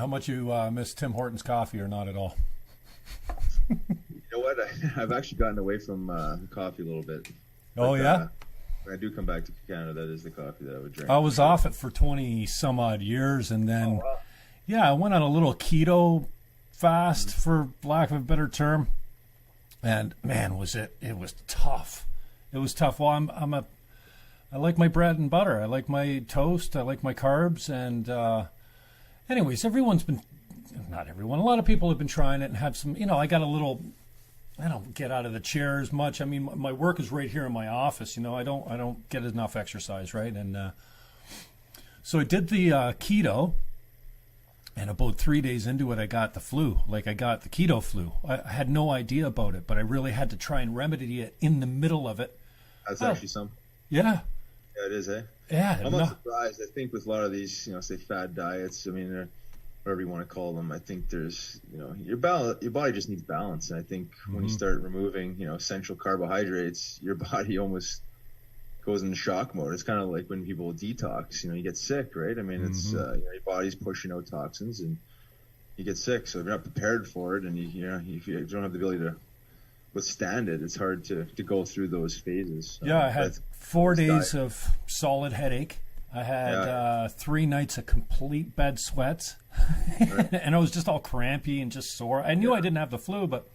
How much you miss Tim Hortons coffee or not at all? You know what? I've actually gotten away from coffee a little bit. Oh, yeah? When I do come back to Canada, that is the coffee that I would drink. I was off it for 20 some odd years, and then, yeah, I went on a little keto fast, for lack of a better term, and man, it was tough. It was tough. Well, I like my bread and butter. I like my toast. I like my carbs, and anyways, not everyone, a lot of people have been trying it and have some, I got a little, I don't get out of the chair as much. I mean, my work is right here in my office. I don't get enough exercise, right? And so I did the keto, and about 3 days into it, I got the flu. Like, I got the keto flu. I had no idea about it, but I really had to try and remedy it in the middle of it. That's actually something. Yeah. Yeah, it is, eh? Yeah. I'm not surprised. I think with a lot of these, say fad diets, I mean, whatever you want to call them, I think there's, your body just needs balance. And I think when you start removing, essential carbohydrates, your body almost goes into shock mode. It's kind of like when people detox, you get sick, right? I mean, it's, your body's pushing out toxins and you get sick. So if you're not prepared for it and if you don't have the ability to withstand it, it's hard to go through those phases. Yeah, I had 4 days of solid headache. I had 3 nights of complete bed sweats, and I was just all crampy and just sore. I knew I didn't have the flu, but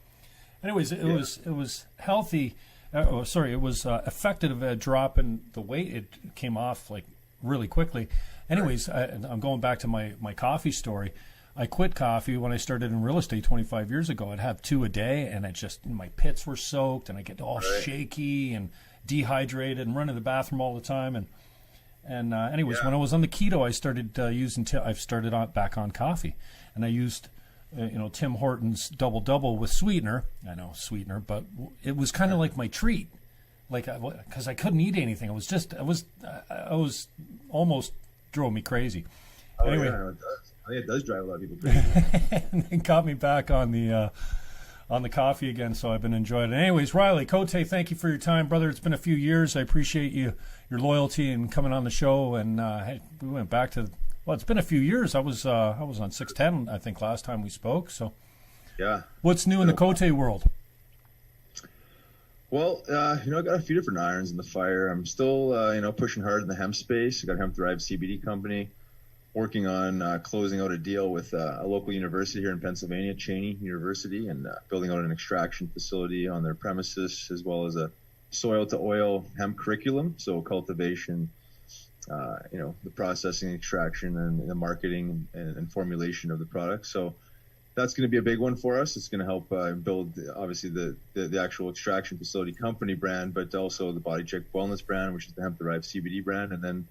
anyways, it was healthy. It was effective at dropping the weight. It came off like really quickly. Anyways, I'm going back to my coffee story. I quit coffee when I started in real estate 25 years ago. I'd have 2 a day, and my pits were soaked, and I get all shaky and dehydrated and run to the bathroom all the time. And anyways, when I was on the keto, I started I've started back on coffee, and I used, Tim Hortons Double with sweetener. I know sweetener, but it was kind of like my treat, because I couldn't eat anything. I was almost drove me crazy. Oh, anyway, yeah, it does. I think it does drive a lot of people crazy. And it got me back on the coffee again, so I've been enjoying it. Anyways, Riley Cote, thank you for your time, brother. It's been a few years. I appreciate your loyalty and coming on the show. And hey, we went back to, it's been a few years. I was on 610, I think, last time we spoke. So, yeah. What's new in the Cote world? Well, I got a few different irons in the fire. I'm still, pushing hard in the hemp space. I got a hemp-derived CBD company, working on closing out a deal with a local university here in Pennsylvania, Cheney University, and building out an extraction facility on their premises, as well as a soil-to-oil hemp curriculum, so cultivation, the processing, extraction, and the marketing and formulation of the product. So that's going to be a big one for us. It's going to help build, obviously, the actual extraction facility company brand, but also the Body Check Wellness brand, which is the hemp-derived CBD brand, and then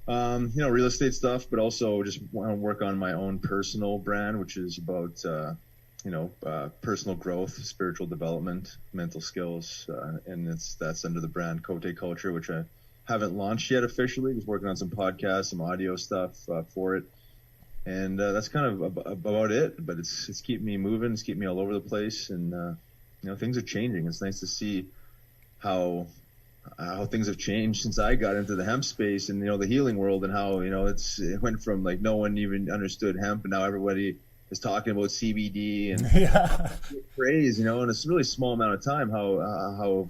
real estate stuff, but also just want to work on my own personal brand, which is about, personal growth, spiritual development, mental skills. And that's under the brand Cote Culture, which I haven't launched yet officially. Just working on some podcasts, some audio stuff for it. And that's kind of about it, but it's keeping me moving. It's keeping me all over the place. And, things are changing. It's nice to see how things have changed since I got into the hemp space and, the healing world, and how, it went from like no one even understood hemp, and now everybody is talking about CBD and praise, in a really small amount of time, how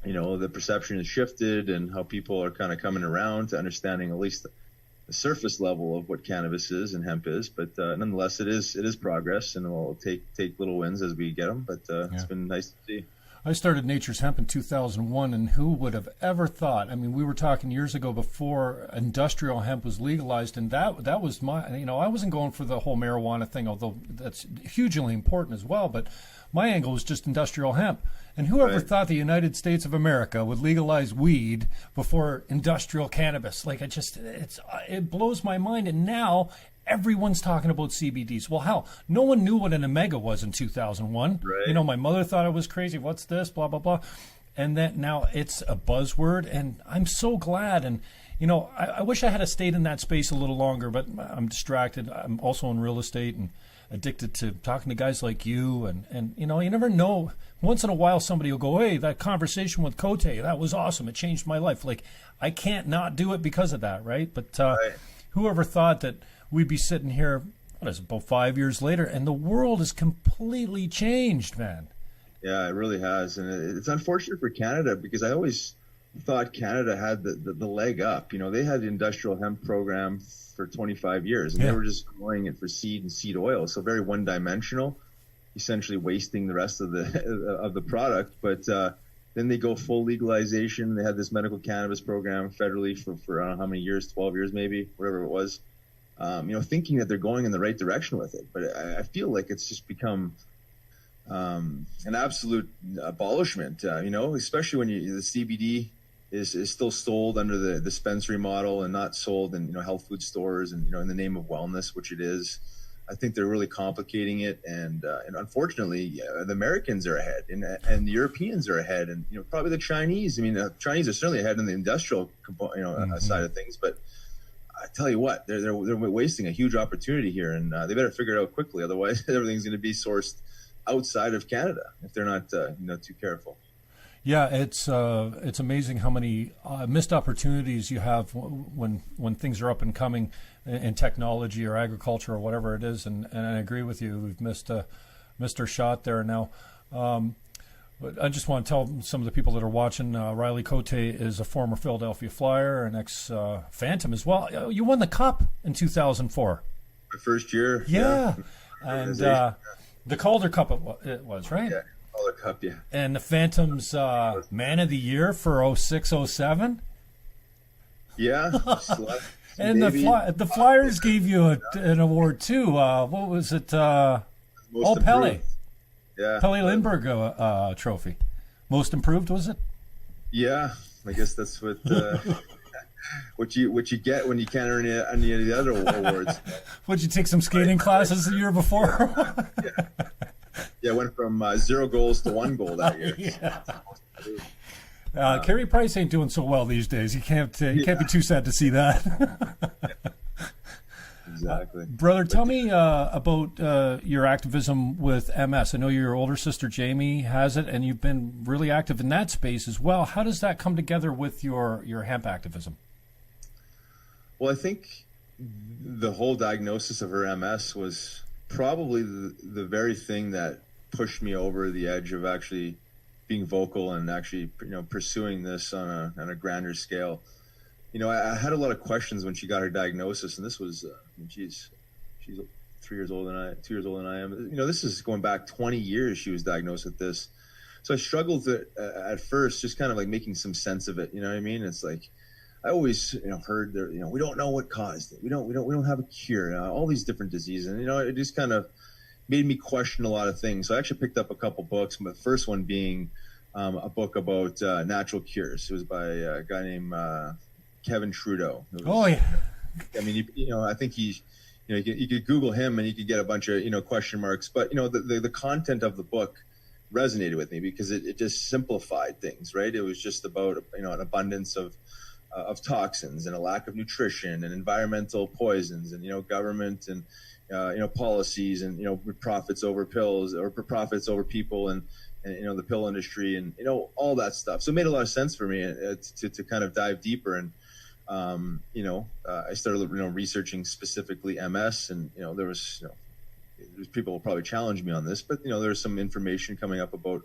the perception has shifted and how people are kind of coming around to understanding at least the surface level of what cannabis is and hemp is. But nonetheless, it is progress, and we'll take little wins as we get them. But it's been nice to see. I started Nature's Hemp in 2001, and who would have ever thought? I mean, we were talking years ago before industrial hemp was legalized, and that was my, I wasn't going for the whole marijuana thing, although that's hugely important as well, but my angle was just industrial hemp. And whoever thought the United States of America would legalize weed before industrial cannabis? Like, it blows my mind, and now everyone's talking about CBDs. Well, hell, no one knew what an Omega was in 2001. Right. My mother thought I was crazy. What's this? Blah, blah, blah. And then now it's a buzzword, and I'm so glad. And, I wish I had stayed in that space a little longer, but I'm distracted. I'm also in real estate and addicted to talking to guys like you. And you never know. Once in a while, somebody will go, hey, that conversation with Cote, that was awesome. It changed my life. Like, I can't not do it because of that, right? But whoever thought that we'd be sitting here what is it, about 5 years later, and the world is completely changed, man. Yeah, it really has. And it's unfortunate for Canada because I always thought Canada had the leg up. You know, they had the industrial hemp program for 25 years, and they were just growing it for seed and seed oil. So very one-dimensional, essentially wasting the rest of the product. But then they go full legalization. They had this medical cannabis program federally for I don't know how many years, 12 years maybe, whatever it was, thinking that they're going in the right direction with it. But I feel like it's just become an absolute abolishment, especially when the CBD is still sold under the dispensary model and not sold in, health food stores and, in the name of wellness, which it is. I think they're really complicating it. And unfortunately, the Americans are ahead and the Europeans are ahead and, probably the Chinese. I mean, the Chinese are certainly ahead in the industrial, side of things. But I tell you what, they're wasting a huge opportunity here, and they better figure it out quickly. Otherwise, everything's going to be sourced outside of Canada if they're not, too careful. Yeah, it's amazing how many missed opportunities you have when things are up and coming in technology or agriculture or whatever it is. And I agree with you. We've missed our shot there now. But I just want to tell some of the people that are watching, Riley Cote is a former Philadelphia Flyer, an ex-Phantom as well. You won the Cup in 2004. My first year. Yeah. And the Calder Cup it was, right? Yeah. Cup, yeah. And the Phantoms Man of the Year for 06-07. Yeah. And the Flyers gave you an award too. What was it? Pele. Yeah. Pele Lindbergh trophy. Most improved, was it? Yeah. I guess that's what what you get when you can't earn any of the other awards. Would you take some skating classes the year before? Yeah. Yeah, went from 0 goals to 1 goal that year. Yeah. Carey Price ain't doing so well these days. You can't be too sad to see that. Exactly. Brother, tell me about your activism with MS. I know your older sister Jamie has it, and you've been really active in that space as well. How does that come together with your hemp activism? Well, I think the whole diagnosis of her MS was probably the very thing that pushed me over the edge of actually being vocal and actually, pursuing this on a grander scale. I had a lot of questions when she got her diagnosis, and this was, she's 2 years older than I am. This is going back 20 years she was diagnosed with this. So I struggled at first, just kind of like making some sense of it. You know what I mean? It's like, I always, heard there, we don't know what caused it. We don't have a cure. All these different diseases, and it just kind of made me question a lot of things. So I actually picked up a couple books. The first one being a book about natural cures. It was by a guy named Kevin Trudeau. Yeah. I mean, I think he's, you could Google him and you could get a bunch of question marks. But the content of the book resonated with me because it just simplified things. Right? It was just about an abundance of toxins and a lack of nutrition and environmental poisons and government and policies and profits over pills or profits over people and the pill industry and all that stuff. So it made a lot of sense for me to kind of dive deeper and I started researching specifically MS and there was there's people will probably challenge me on this, but there's some information coming up about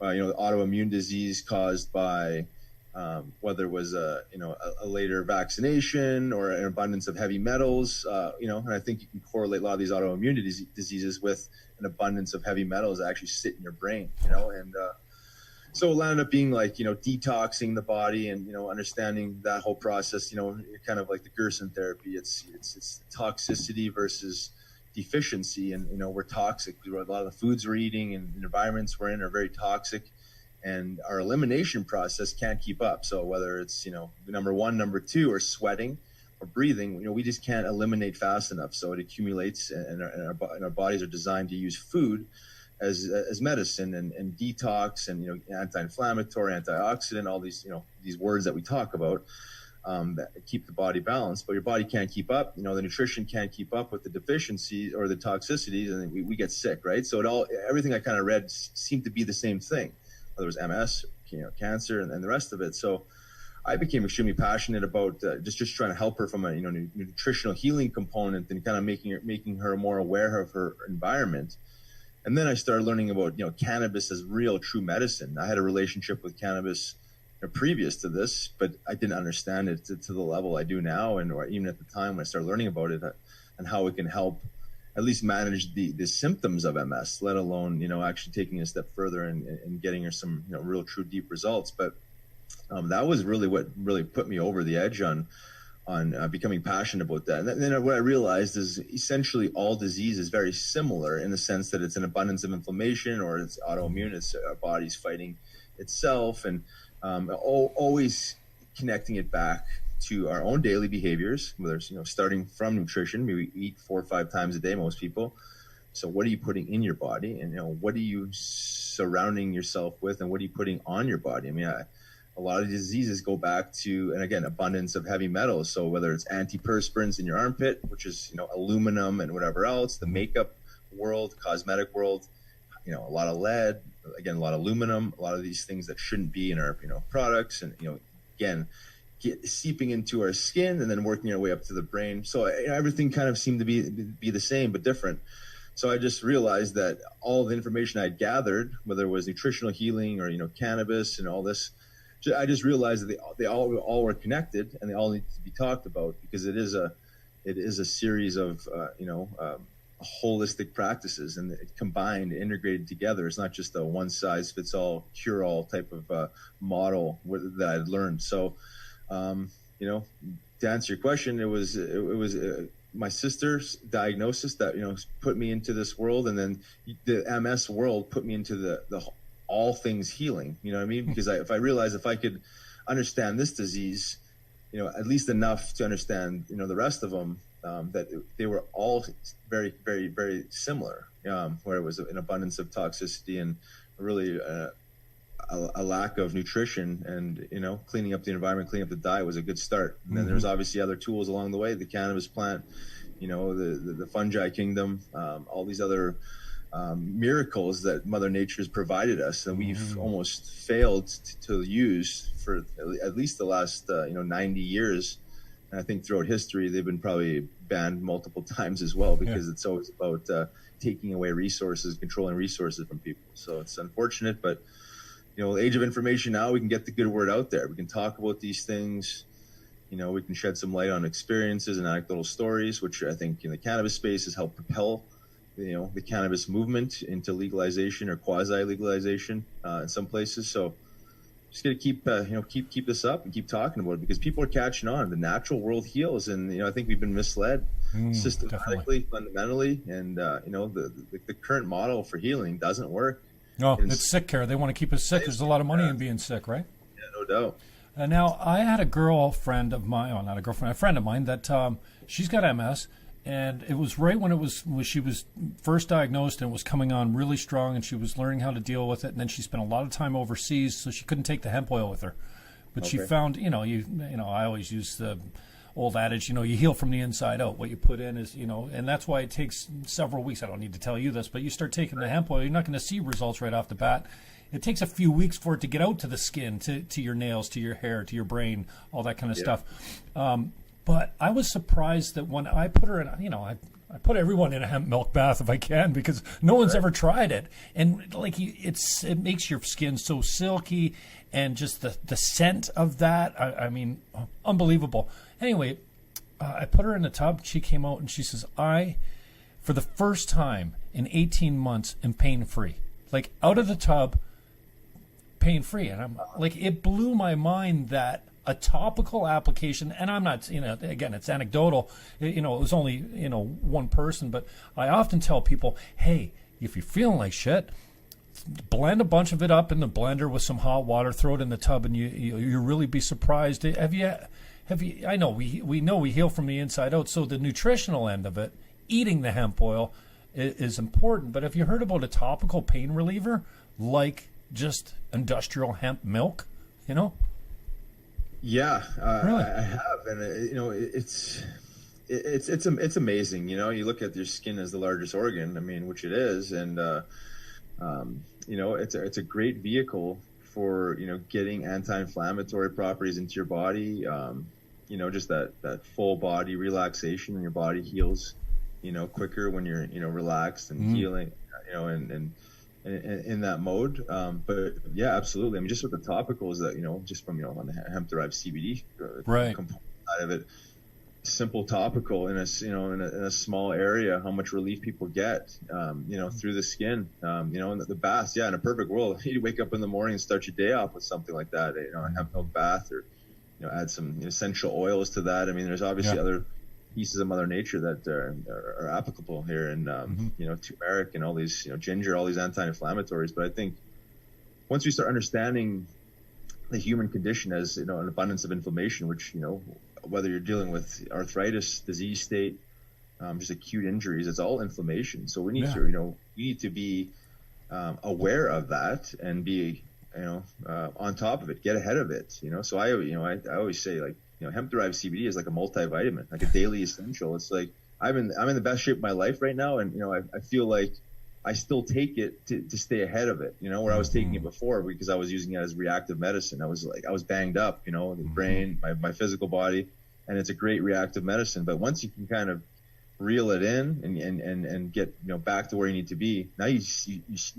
autoimmune disease caused by whether it was a later vaccination or an abundance of heavy metals, and I think you can correlate a lot of these autoimmune diseases with an abundance of heavy metals that actually sit in your brain, and so it ended up being like, detoxing the body and, understanding that whole process, kind of like the Gerson therapy. It's toxicity versus deficiency. And, we're toxic. A lot of the foods we're eating and the environments we're in are very toxic. And our elimination process can't keep up. So whether it's, number one, number two, or sweating or breathing, we just can't eliminate fast enough. So it accumulates and our bodies are designed to use food as medicine and detox and, anti-inflammatory, antioxidant, all these, these words that we talk about that keep the body balanced, but your body can't keep up. The nutrition can't keep up with the deficiencies or the toxicities, and we get sick, right? So everything I kind of read seemed to be the same thing, whether it was MS, cancer, and the rest of it. So I became extremely passionate about just trying to help her from a nutritional healing component and kind of making her more aware of her environment. And then I started learning about cannabis as real, true medicine. I had a relationship with cannabis previous to this, but I didn't understand it to the level I do now, or even at the time when I started learning about it and how it can help at least manage the symptoms of MS, let alone actually taking a step further and getting her some real, true, deep results. But that was really what really put me over the edge on becoming passionate about that. And then what I realized is essentially all disease is very similar in the sense that it's an abundance of inflammation, or it's autoimmune. It's our body's fighting itself, and always connecting it back to our own daily behaviors, whether it's starting from nutrition. We eat 4 or 5 times a day, most people. So what are you putting in your body, and what are you surrounding yourself with, and what are you putting on your body? I mean, a lot of diseases go back to, and again, abundance of heavy metals. So whether it's antiperspirants in your armpit, which is aluminum and whatever else, the makeup world, cosmetic world, a lot of lead, again, a lot of aluminum, a lot of these things that shouldn't be in our products, and again, seeping into our skin and then working our way up to the brain. So everything kind of seemed to be the same but different. So I just realized that all the information I gathered, whether it was nutritional healing or cannabis and all this, I just realized that they all were connected, and they all need to be talked about, because it is a series of holistic practices, and combined, integrated together. It's not just a one size fits all, cure all type of model that I'd learned. So, to answer your question, it was my sister's diagnosis that put me into this world, and then the MS world put me into the all things healing. You know what I mean? Because if I realized if I could understand this disease, at least enough to understand the rest of them, that they were all very, very, very similar, where it was an abundance of toxicity and really a lack of nutrition, and cleaning up the environment, cleaning up the diet was a good start. And then there's obviously other tools along the way, the cannabis plant, the fungi kingdom, all these other miracles that Mother Nature has provided us, and we've almost failed to use for at least the last 90 years. And I think throughout history they've been probably banned multiple times as well, because it's always about taking away resources, controlling resources from people. So it's unfortunate, but the age of information now, we can get the good word out there. We can talk about these things. We can shed some light on experiences and anecdotal stories, which I think in the cannabis space has helped propel the cannabis movement into legalization or quasi-legalization in some places. So just got to keep this up and keep talking about it, because people are catching on. The natural world heals, and I think we've been misled systematically, fundamentally, and the current model for healing doesn't work. No, it's sick care. They want to keep us sick. There's a lot of money in being sick, right? Yeah, no doubt. Now, I had a girlfriend of mine, well, not a girlfriend, a friend of mine that she's got MS, and it was right when she was first diagnosed, and it was coming on really strong, and she was learning how to deal with it, and then she spent a lot of time overseas, so she couldn't take the hemp oil with her. But she found, I always use the old adage, you heal from the inside out. What you put in is, and that's why it takes several weeks. I don't need to tell you this, but you start taking the hemp oil, you're not going to see results right off the bat. It takes a few weeks for it to get out to the skin, to your nails, to your hair, to your brain, all that kind of stuff. But I was surprised that when I put her in, I put everyone in a hemp milk bath if I can, because no one's ever tried it. And it makes your skin so silky, and just the scent of that, I mean, unbelievable. Anyway, I put her in the tub. She came out and she says, for the first time in 18 months, am pain-free. Like, out of the tub, pain-free. And I'm like, it blew my mind that a topical application, and I'm not, again, it's anecdotal. It was only, one person, but I often tell people, hey, if you're feeling like shit, blend a bunch of it up in the blender with some hot water, throw it in the tub, and you really be surprised. Have you? I know we know we heal from the inside out, so the nutritional end of it, eating the hemp oil, is important. But have you heard about a topical pain reliever like just industrial hemp milk? Yeah, really? I have, and it's amazing. You look at your skin as the largest organ, which it is, and it's a great vehicle for, getting anti-inflammatory properties into your body. Just that full body relaxation, and your body heals, quicker when you're, relaxed and healing, and in that mode. But yeah, absolutely. I mean, just with the topicals that, just from, on the hemp derived CBD component side of it, simple topical in a in a small area, how much relief people get through the skin, and the baths. Yeah, in a perfect world, you wake up in the morning and start your day off with something like that, a hemp milk bath, or add some essential oils to that. I mean, there's obviously other pieces of Mother Nature that are applicable here, and turmeric and all these, ginger, all these anti-inflammatories. But I think once we start understanding the human condition as an abundance of inflammation, which whether you're dealing with arthritis, disease state, just acute injuries, it's all inflammation. So we need to we need to be aware of that and be on top of it, get ahead of it. So I always say, like, hemp derived CBD is like a multivitamin, like a daily essential. It's like I'm in the best shape of my life right now, and I feel like I still take it to stay ahead of it, where I was taking it before because I was using it as reactive medicine. I was banged up, the brain, my physical body, and it's a great reactive medicine. But once you can kind of reel it in and get, back to where you need to be, now you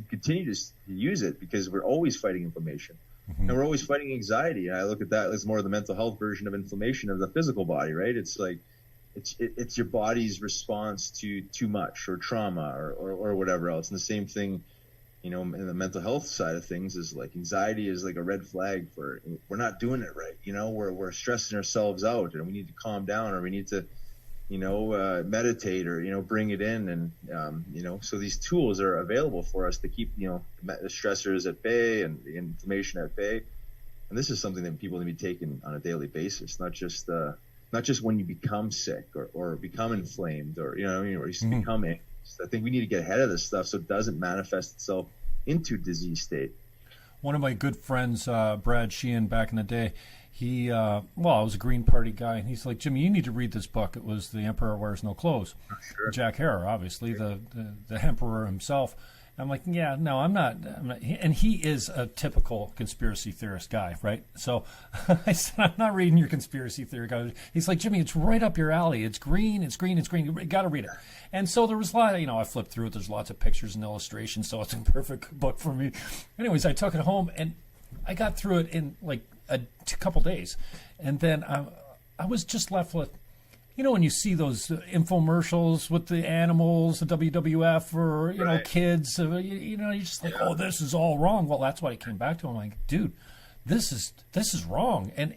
continue to use it because we're always fighting inflammation. And we're always fighting anxiety. And I look at that as more of the mental health version of inflammation of the physical body, right? It's like, it's your body's response to too much or trauma or whatever else. And the same thing, in the mental health side of things is like anxiety is like a red flag for we're not doing it right. We're stressing ourselves out, and we need to calm down, or we need to, meditate, or, bring it in. And, so these tools are available for us to keep, the stressors at bay and the inflammation at bay. And this is something that people need to be taking on a daily basis, not just when you become sick or become inflamed, or, or you become anxious. I think we need to get ahead of this stuff so it doesn't manifest itself into disease state. One of my good friends, Brad Sheehan, back in the day, he, I was a Green Party guy, and he's like, Jimmy, you need to read this book. It was The Emperor Wears No Clothes. Sure. Jack Herer, obviously, the emperor himself. I'm like, yeah, no, I'm not. And he is a typical conspiracy theorist guy, right? So I said, I'm not reading your conspiracy theory guy. He's like, Jimmy, it's right up your alley. It's green, it's green, it's green. You got to read it. And so there was a lot of, I flipped through it. There's lots of pictures and illustrations, so it's a perfect book for me. Anyways, I took it home, and I got through it in like a couple days. And then I was just left with, when you see those infomercials with the animals, the WWF, or, right. Kids, you're just like, oh, this is all wrong. Well, that's what it came back to. I'm like, dude, this is wrong. And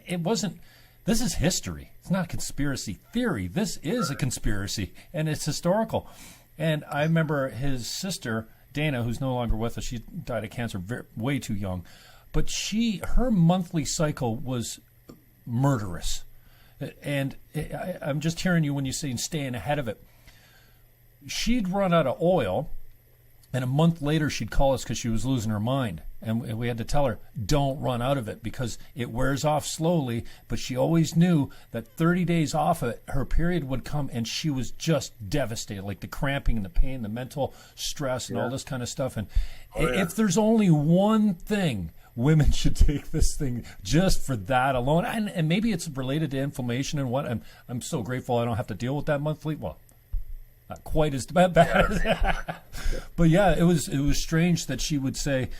this is history. It's not conspiracy theory. This is a conspiracy, and it's historical. And I remember his sister, Dana, who's no longer with us, she died of cancer way too young. But her monthly cycle was murderous. And I'm just hearing you when you say staying ahead of it. She'd run out of oil, and a month later she'd call us because she was losing her mind. And we had to tell her, don't run out of it because it wears off slowly. But she always knew that 30 days off it, her period would come, and she was just devastated, like the cramping and the pain, the mental stress, and all this kind of stuff. And if there's only one thing, women should take this thing just for that alone. And maybe it's related to inflammation and what. I'm so grateful I don't have to deal with that monthly. Well, not quite as bad. But yeah, it was strange that she would say,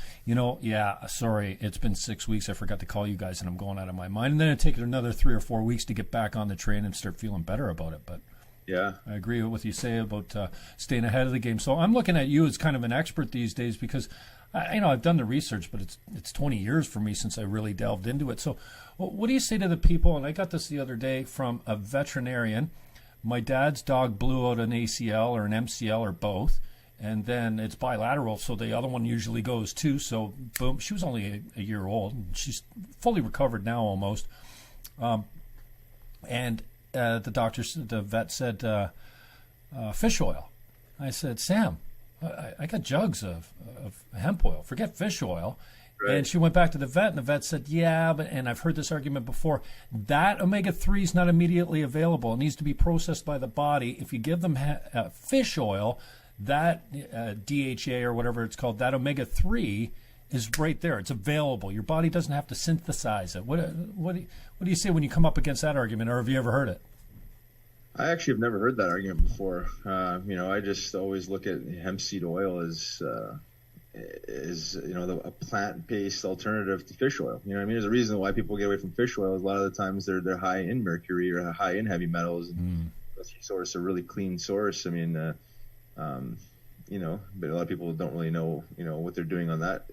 sorry, it's been 6 weeks. I forgot to call you guys, and I'm going out of my mind. And then it'd take it another 3 or 4 weeks to get back on the train and start feeling better about it. But yeah, I agree with what you say about staying ahead of the game. So I'm looking at you as kind of an expert these days because I've done the research, but it's 20 years for me since I really delved into it. So what do you say to the people, and I got this the other day from a veterinarian. My dad's dog blew out an ACL or an MCL or both, and then it's bilateral, so the other one usually goes too. So boom, she was only a year old. She's fully recovered now almost. And the vet said, fish oil. I said, Sam, I got jugs of hemp oil. Forget fish oil. Right. And she went back to the vet, and the vet said, yeah, and I've heard this argument before, that omega-3 is not immediately available. It needs to be processed by the body. If you give them fish oil, that DHA or whatever it's called, that omega-3 is right there. It's available. Your body doesn't have to synthesize it. What do you say when you come up against that argument, or have you ever heard it? I actually have never heard that argument before. I just always look at hemp seed oil as a plant-based alternative to fish oil. You know what I mean? There's a reason why people get away from fish oil. A lot of the times they're high in mercury or high in heavy metals. And that's a really clean source. I mean, but a lot of people don't really know, what they're doing on that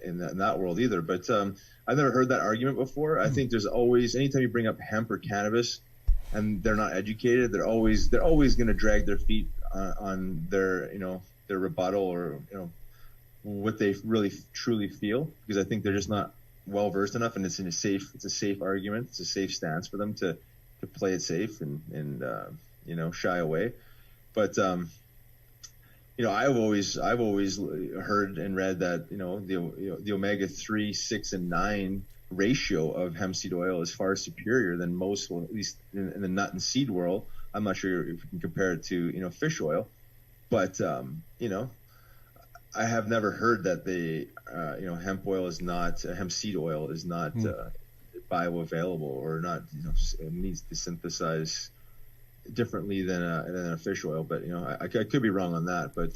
in that world either. But I've never heard that argument before. I think there's always, anytime you bring up hemp or cannabis and they're not educated, they're always going to drag their feet on their rebuttal or, what they really truly feel, because I think they're just not well versed enough, and it's a safe argument. It's a safe stance for them to play it safe and shy away. But I've always heard and read that the omega-3, 6, and 9 ratio of hemp seed oil is far superior than most, well, at least in the nut and seed world. I'm not sure if you can compare it to fish oil, but I have never heard that hemp seed oil is not bioavailable or not, it needs to synthesize differently than a fish oil. But I could be wrong on that. But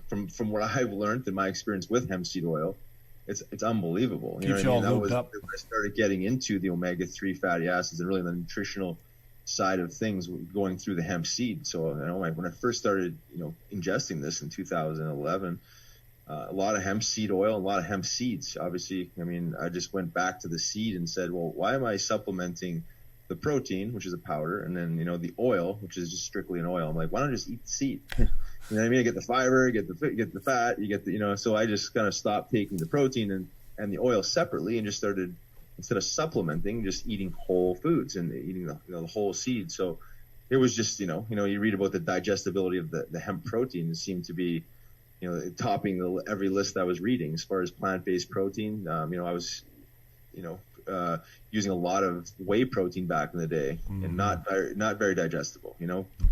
from what I've learned in my experience with hemp seed oil, it's unbelievable. Keeps you all lubed up. When I started getting into the omega-3 fatty acids and really the nutritional side of things going through the hemp seed. So when I first started ingesting this in 2011, a lot of hemp seed oil, a lot of hemp seeds. Obviously, I just went back to the seed and said, well, why am I supplementing the protein, which is a powder, and then the oil, which is just strictly an oil? I'm like, why don't I just eat the seed? You know what I mean? I get the fiber, get the fat, you get the So I just kind of stopped taking the protein and the oil separately, and just started, instead of supplementing, just eating whole foods and eating the whole seed. So it was just you read about the digestibility of the hemp protein. It seemed to be topping every list I was reading as far as plant-based protein. I was, using a lot of whey protein back in the day, and not very digestible.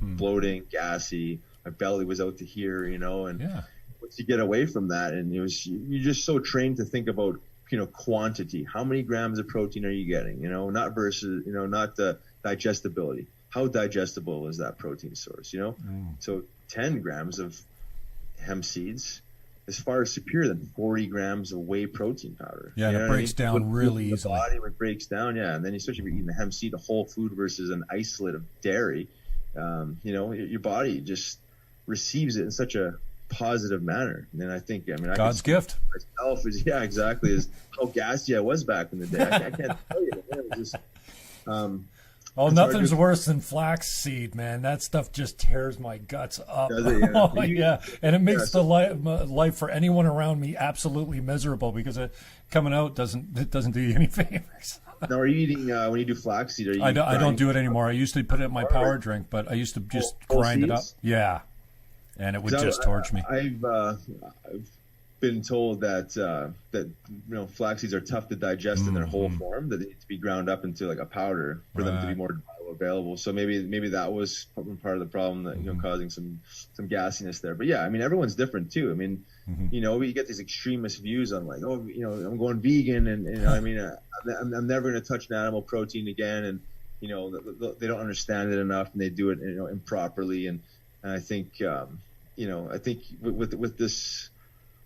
Bloating, gassy. My belly was out to here. And once you get away from that, and you're just so trained to think about quantity. How many grams of protein are you getting? Not versus not the digestibility. How digestible is that protein source? So 10 grams of hemp seeds is far superior than 40 grams of whay protein powder. Yeah, it breaks down really easily. The body, it breaks down, and then especially if you're eating the hemp seed, a whole food versus an isolate of dairy, your body just receives it in such a positive manner. And I think, God's gift. Myself is how gassy I was back in the day. I can't tell you. It was just. Nothing's worse than flaxseed, man. That stuff just tears my guts up. Does it? Yeah. Yeah. And it makes the life for anyone around me absolutely miserable, because it coming out doesn't do you any favors. Now, are you eating when you do flaxseed? I don't do it anymore. I used to put it in my power drink, but I used to just grind it up. Yeah, and it would just torch me. I've been told that flax seeds are tough to digest in their whole form, that they need to be ground up into like a powder for them to be more bioavailable. So maybe that was part of the problem, that causing some gassiness there. But yeah, everyone's different too. We get these extremist views on like, I'm going vegan, and I'm never going to touch an animal protein again, and they don't understand it enough, and they do it improperly. And I think I think with this,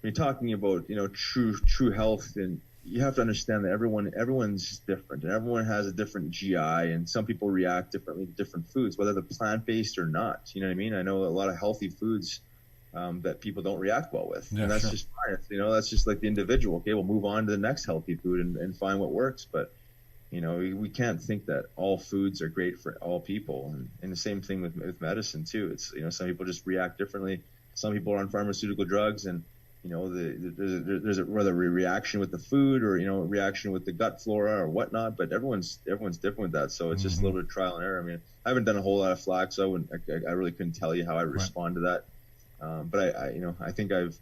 when you're talking about true health, and you have to understand that everyone's different, and everyone has a different GI, and some people react differently to different foods, whether they're plant-based or not. You know what I mean? I know a lot of healthy foods that people don't react well with, and that's just fine. That's just like the individual. Okay, we'll move on to the next healthy food and find what works. But we can't think that all foods are great for all people, and the same thing with medicine too. It's some people just react differently. Some people are on pharmaceutical drugs, and there's a reaction with the food, or a reaction with the gut flora or whatnot. But everyone's different with that, so it's just a little bit of trial and error. I haven't done a whole lot of flax, so I really couldn't tell you how I respond to that. But I think I've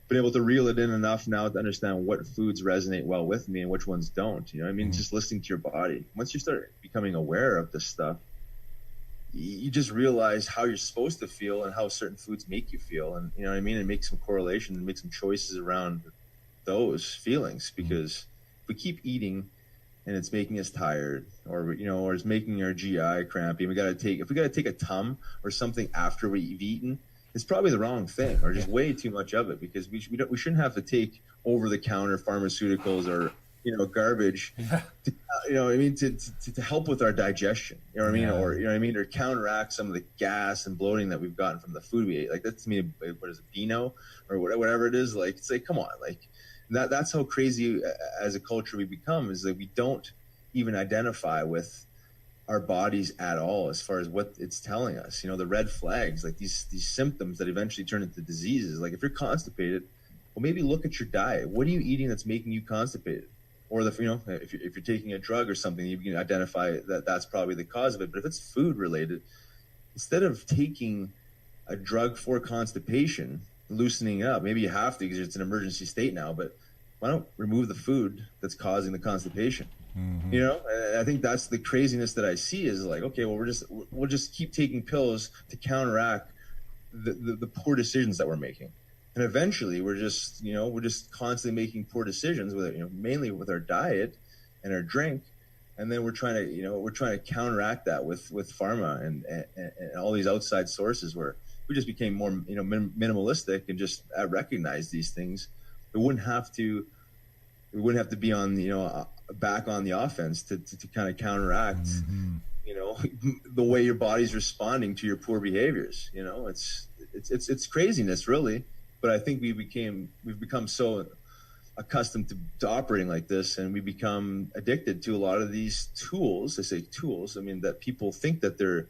been able to reel it in enough now to understand what foods resonate well with me and which ones don't. Just listening to your body. Once you start becoming aware of this stuff, you just realize how you're supposed to feel and how certain foods make you feel, and and make some correlation and make some choices around those feelings, because if we keep eating and it's making us tired, or or it's making our GI crampy, and if we gotta take a tum or something after we've eaten, it's probably the wrong thing, or just way too much of it, because we shouldn't have to take over the counter pharmaceuticals or garbage to help with our digestion, or counteract some of the gas and bloating that we've gotten from the food we ate. Like, that's, to me, what is it, Beano or whatever it is? Like, it's like, come on, like that's how crazy as a culture we become, is that we don't even identify with our bodies at all as far as what it's telling us. The red flags, like these symptoms that eventually turn into diseases. Like, if you're constipated, well, maybe look at your diet. What are you eating that's making you constipated? Or if you're taking a drug or something, you can identify that that's probably the cause of it. But if it's food related, instead of taking a drug for constipation, loosening up, maybe you have to because it's an emergency state now, but why don't remove the food that's causing the constipation? I think that's the craziness that I see, is like, okay, well, we'll just keep taking pills to counteract the poor decisions that we're making. And eventually we're just constantly making poor decisions with it, mainly with our diet and our drink. And then we're trying to counteract that with pharma and all these outside sources, where we just became more, minimalistic and just recognize these things. We wouldn't have to be on, back on the offense to kind of counteract, the way your body's responding to your poor behaviors. It's craziness, really. But I think we've become so accustomed to operating like this, and we become addicted to a lot of these tools. I say tools, that people think that they're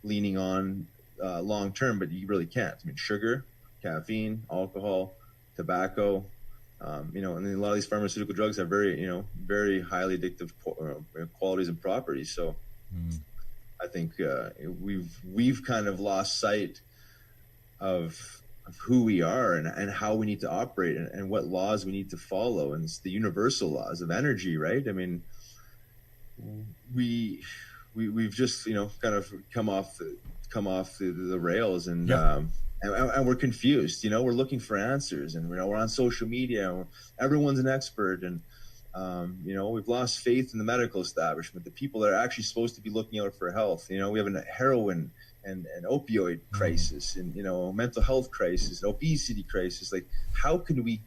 leaning on long term, but you really can't. Sugar, caffeine, alcohol, tobacco, and then a lot of these pharmaceutical drugs have very, very highly addictive qualities and properties. So I think we've kind of lost sight of who we are and how we need to operate and what laws we need to follow. And it's the universal laws of energy, right? We've just, kind of come off the rails, and we're confused. We're looking for answers, and we're on social media, and everyone's an expert, and we've lost faith in the medical establishment, the people that are actually supposed to be looking out for health. We have a heroin and opioid crisis, and mental health crisis, obesity crisis. Like, how could we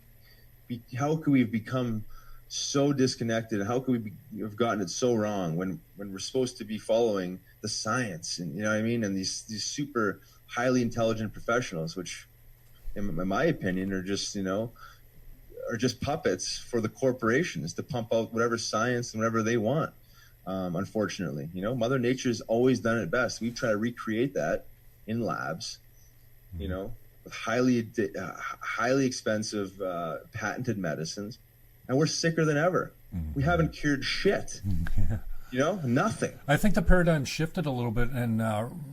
become so disconnected? How could we have gotten it so wrong when we're supposed to be following the science, and and these super highly intelligent professionals, which in my opinion are just puppets for the corporations to pump out whatever science and whatever they want. Unfortunately, Mother Nature's always done it best. We've tried to recreate that in labs, with highly expensive patented medicines, and we're sicker than ever. We haven't cured shit. Nothing. I think the paradigm shifted a little bit, and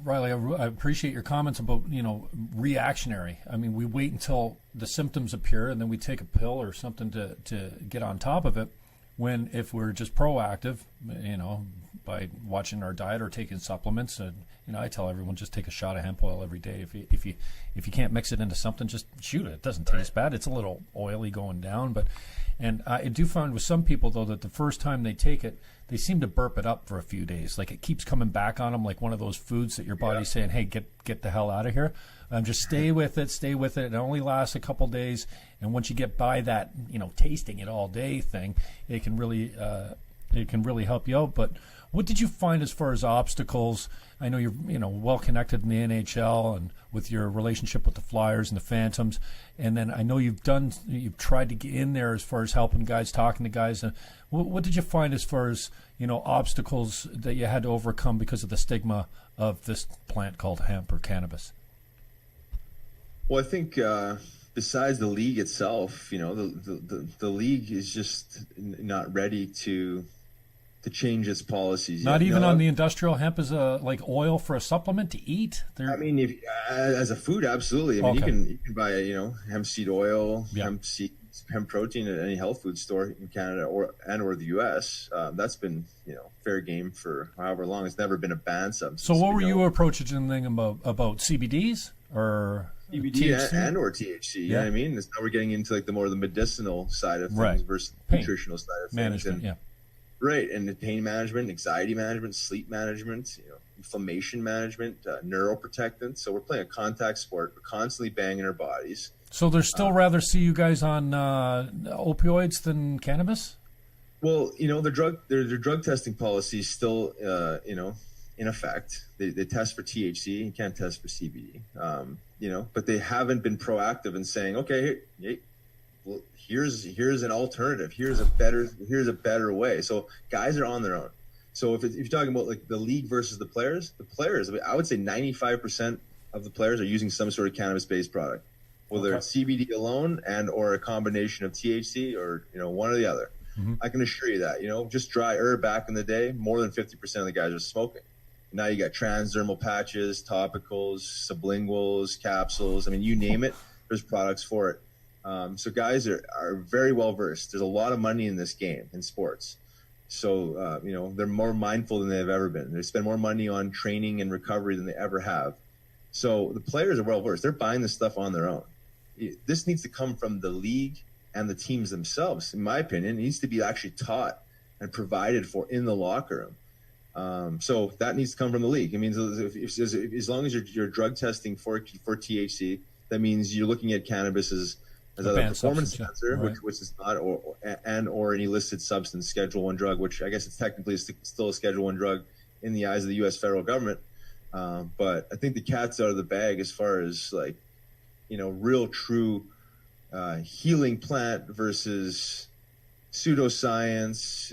Riley, I appreciate your comments about reactionary. We wait until the symptoms appear, and then we take a pill or something to get on top of it. When if we're just proactive, by watching our diet or taking supplements, and I tell everyone, just take a shot of hemp oil every day. If you can't mix it into something, just shoot it. It doesn't taste bad. It's a little oily going down, and I do find with some people though that the first time they take it, they seem to burp it up for a few days. Like, it keeps coming back on them, like one of those foods that your body's saying, "Hey, get the hell out of here." Just stay with it. It only lasts a couple days, and once you get by that, tasting it all day thing, it can really help you out. But what did you find as far as obstacles? I know you're well connected in the NHL and with your relationship with the Flyers and the Phantoms, and then I know you've tried to get in there as far as helping guys, talking to guys. What did you find as far as obstacles that you had to overcome because of the stigma of this plant called hemp or cannabis? Well, I think besides the league itself, the league is just not ready to change its policies. Not even on the industrial hemp as like oil for a supplement to eat. If as a food, absolutely. You can buy hemp seed oil, hemp protein at any health food store in Canada or the U.S. That's been fair game for however long. It's never been a ban substance. So what were you approaching about CBDs or? CBD THC? and or THC. You know what I mean? Now we're getting into like the more the medicinal side of things versus the nutritional side of things. Management, and, right, and the pain management, anxiety management, sleep management, inflammation management, neuroprotectant. So we're playing a contact sport. We're constantly banging our bodies. So they're still rather see you guys on opioids than cannabis? Well, their drug testing policy is still, in effect. They test for THC. You can't test for CBD. But they haven't been proactive in saying, okay, hey, well, here's an alternative. Here's a better way. So guys are on their own. So if you're talking about like the league versus the players, I would say 95% of the players are using some sort of cannabis-based product, whether it's CBD alone and or a combination of THC or one or the other. Mm-hmm. I can assure you that just dry herb back in the day, more than 50% of the guys are smoking. Now you got transdermal patches, topicals, sublinguals, capsules. I mean, you name it, there's products for it. So guys are very well versed. There's a lot of money in this game, in sports. So, they're more mindful than they've ever been. They spend more money on training and recovery than they ever have. So the players are well versed. They're buying this stuff on their own. This needs to come from the league and the teams themselves. In my opinion, it needs to be actually taught and provided for in the locker room. So that needs to come from the league. I mean, as long as you're drug testing for THC, that means you're looking at cannabis as a performance sensor, right, which is not, or an illicit substance, Schedule 1 drug, which I guess it's technically still a Schedule 1 drug in the eyes of the U.S. federal government. But I think the cat's out of the bag as far as like, real true healing plant versus pseudoscience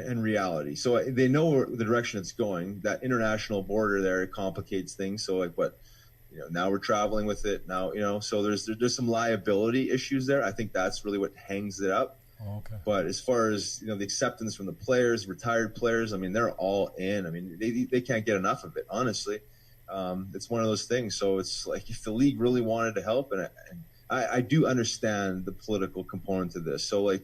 and reality. So they know the direction it's going. That international border there complicates things. So like now we're traveling with it now, so there's some liability issues there. I think that's really what hangs it up. Okay. But as far as, the acceptance from the players, retired players, I mean, they're all in. I mean, they can't get enough of it, honestly. It's one of those things. So it's like if the league really wanted to help, and I do understand the political component to this. So like,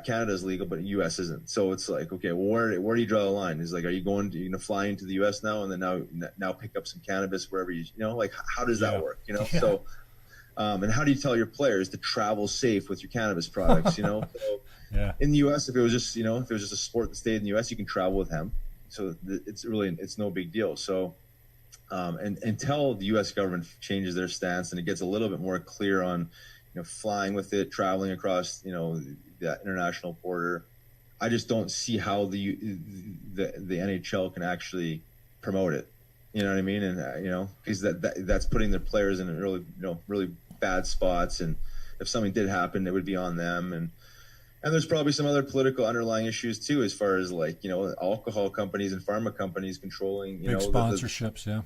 Canada's legal, but U.S. isn't. So it's like, okay, well, where do you draw the line? Is like, are you going to fly into the U.S. now and then now pick up some cannabis wherever like how does that work? So, and how do you tell your players to travel safe with your cannabis products? So in the U.S., if it was just a sport that stayed in the U.S., you can travel with hemp. So it's no big deal. So, and until the U.S. government changes their stance and it gets a little bit more clear on, flying with it, traveling across, that international border, I just don't see how the NHL can actually promote it. You know what I mean? And because that's putting their players in really really bad spots. And if something did happen, it would be on them. And there's probably some other political underlying issues too, as far as like alcohol companies and pharma companies controlling big sponsorships. You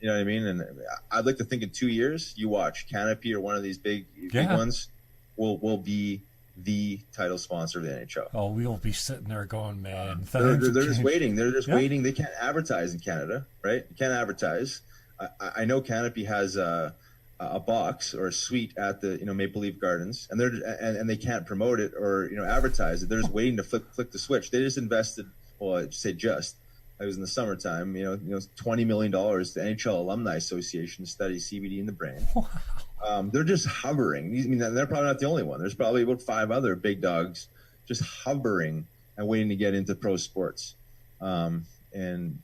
know what I mean? And I'd like to think in 2 years, you watch Canopy or one of these big ones will be the title sponsor of the NHL. Oh, we'll be sitting there going, man. They're just waiting. They're just waiting. They can't advertise in Canada, right? You can't advertise. I know Canopy has a box or a suite at the Maple Leaf Gardens, and they can't promote it or advertise it. They're just waiting to flick the switch. They just invested. Well, I'd say it was in the summertime. $20 million to NHL Alumni Association to study CBD in the brain. Wow. They're just hovering. I mean, they're probably not the only one. There's probably about 5 other big dogs just hovering and waiting to get into pro sports. And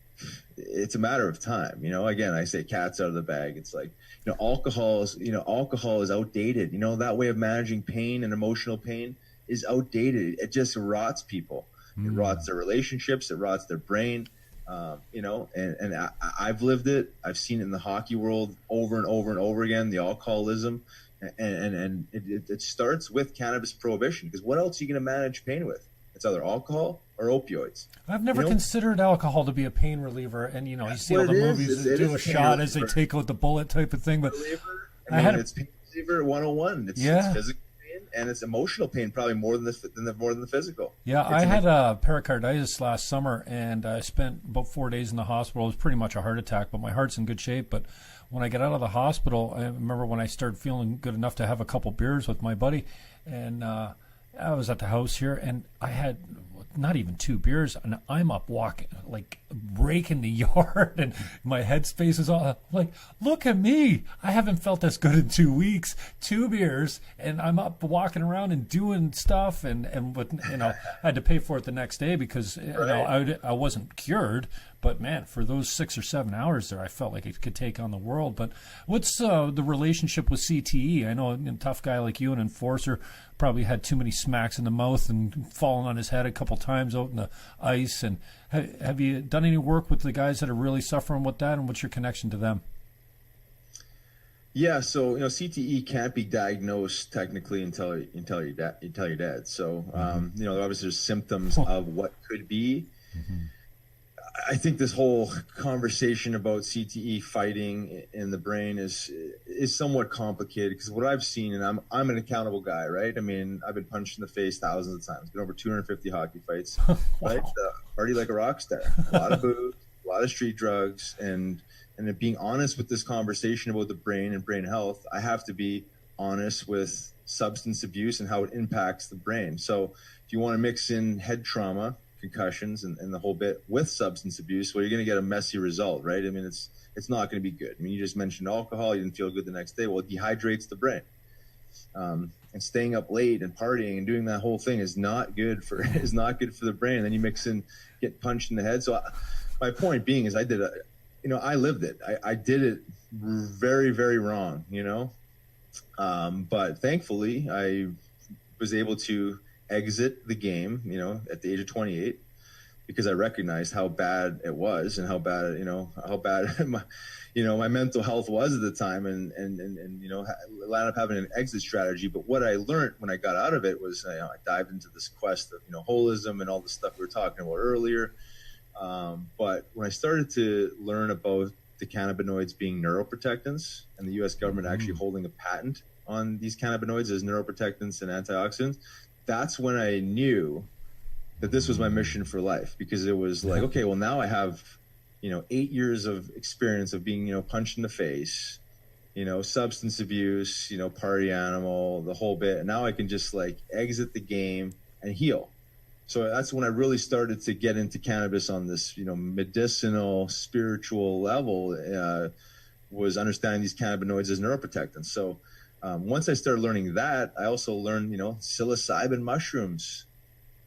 it's a matter of time. Again, I say cat's out of the bag. It's like, alcohol is outdated. That way of managing pain and emotional pain is outdated. It just rots people. It rots their relationships. It rots their brain. And I've lived it. I've seen it in the hockey world over and over and over again, the alcoholism. And it starts with cannabis prohibition, because what else are you going to manage pain with? It's either alcohol or opioids. I've never considered alcohol to be a pain reliever. And, you see all the movies that do a shot as they take out the bullet type of thing. But it's pain reliever 101. It's physical pain and it's emotional pain, probably more than the physical. Yeah, I had pericarditis last summer, and I spent about 4 days in the hospital. It was pretty much a heart attack, but my heart's in good shape. But when I got out of the hospital, I remember when I started feeling good enough to have a couple beers with my buddy, and I was at the house here, and I had not even 2 beers, and I'm up walking, like raking the yard, and my headspace is all like, look at me. I haven't felt as good in 2 weeks. 2 beers, and I'm up walking around and doing stuff, and but, I had to pay for it the next day because I wasn't cured. But man, for those 6 or 7 hours there, I felt like it could take on the world. But what's the relationship with CTE? I know a tough guy like you, an enforcer, probably had too many smacks in the mouth and fallen on his head a couple times out in the ice. And have you done any work with the guys that are really suffering with that? And what's your connection to them? Yeah, so CTE can't be diagnosed technically until you're dead. So obviously there's symptoms of what could be. Mm-hmm. I think this whole conversation about CTE fighting in the brain is somewhat complicated because what I've seen, and I'm an accountable guy, right? I mean, I've been punched in the face thousands of times, been over 250 hockey fights, wow. Right? Party like a rock star, a lot of booze, a lot of street drugs, and being honest with this conversation about the brain and brain health, I have to be honest with substance abuse and how it impacts the brain. So if you want to mix in head trauma, concussions and the whole bit with substance abuse, well, you're going to get a messy result, right? I mean, it's not going to be good. I mean, you just mentioned alcohol, you didn't feel good the next day. Well, it dehydrates the brain. And staying up late and partying and doing that whole thing is not good for the brain. And then you mix in, get punched in the head. So my point being is I lived it. I did it very, very wrong, but thankfully I was able to exit the game, at the age of 28, because I recognized how bad it was and how bad my mental health was at the time, and ended up having an exit strategy. But what I learned when I got out of it was, I dived into this quest of, holism and all the stuff we were talking about earlier. But when I started to learn about the cannabinoids being neuroprotectants, and the U.S. government actually holding a patent on these cannabinoids as neuroprotectants and antioxidants, that's when I knew that this was my mission for life, because it was like, okay, well, now I have, 8 years of experience of being, punched in the face, substance abuse, party animal, the whole bit. And now I can just like exit the game and heal. So that's when I really started to get into cannabis on this, medicinal, spiritual level, was understanding these cannabinoids as neuroprotectants. So once I started learning that, I also learned, psilocybin mushrooms,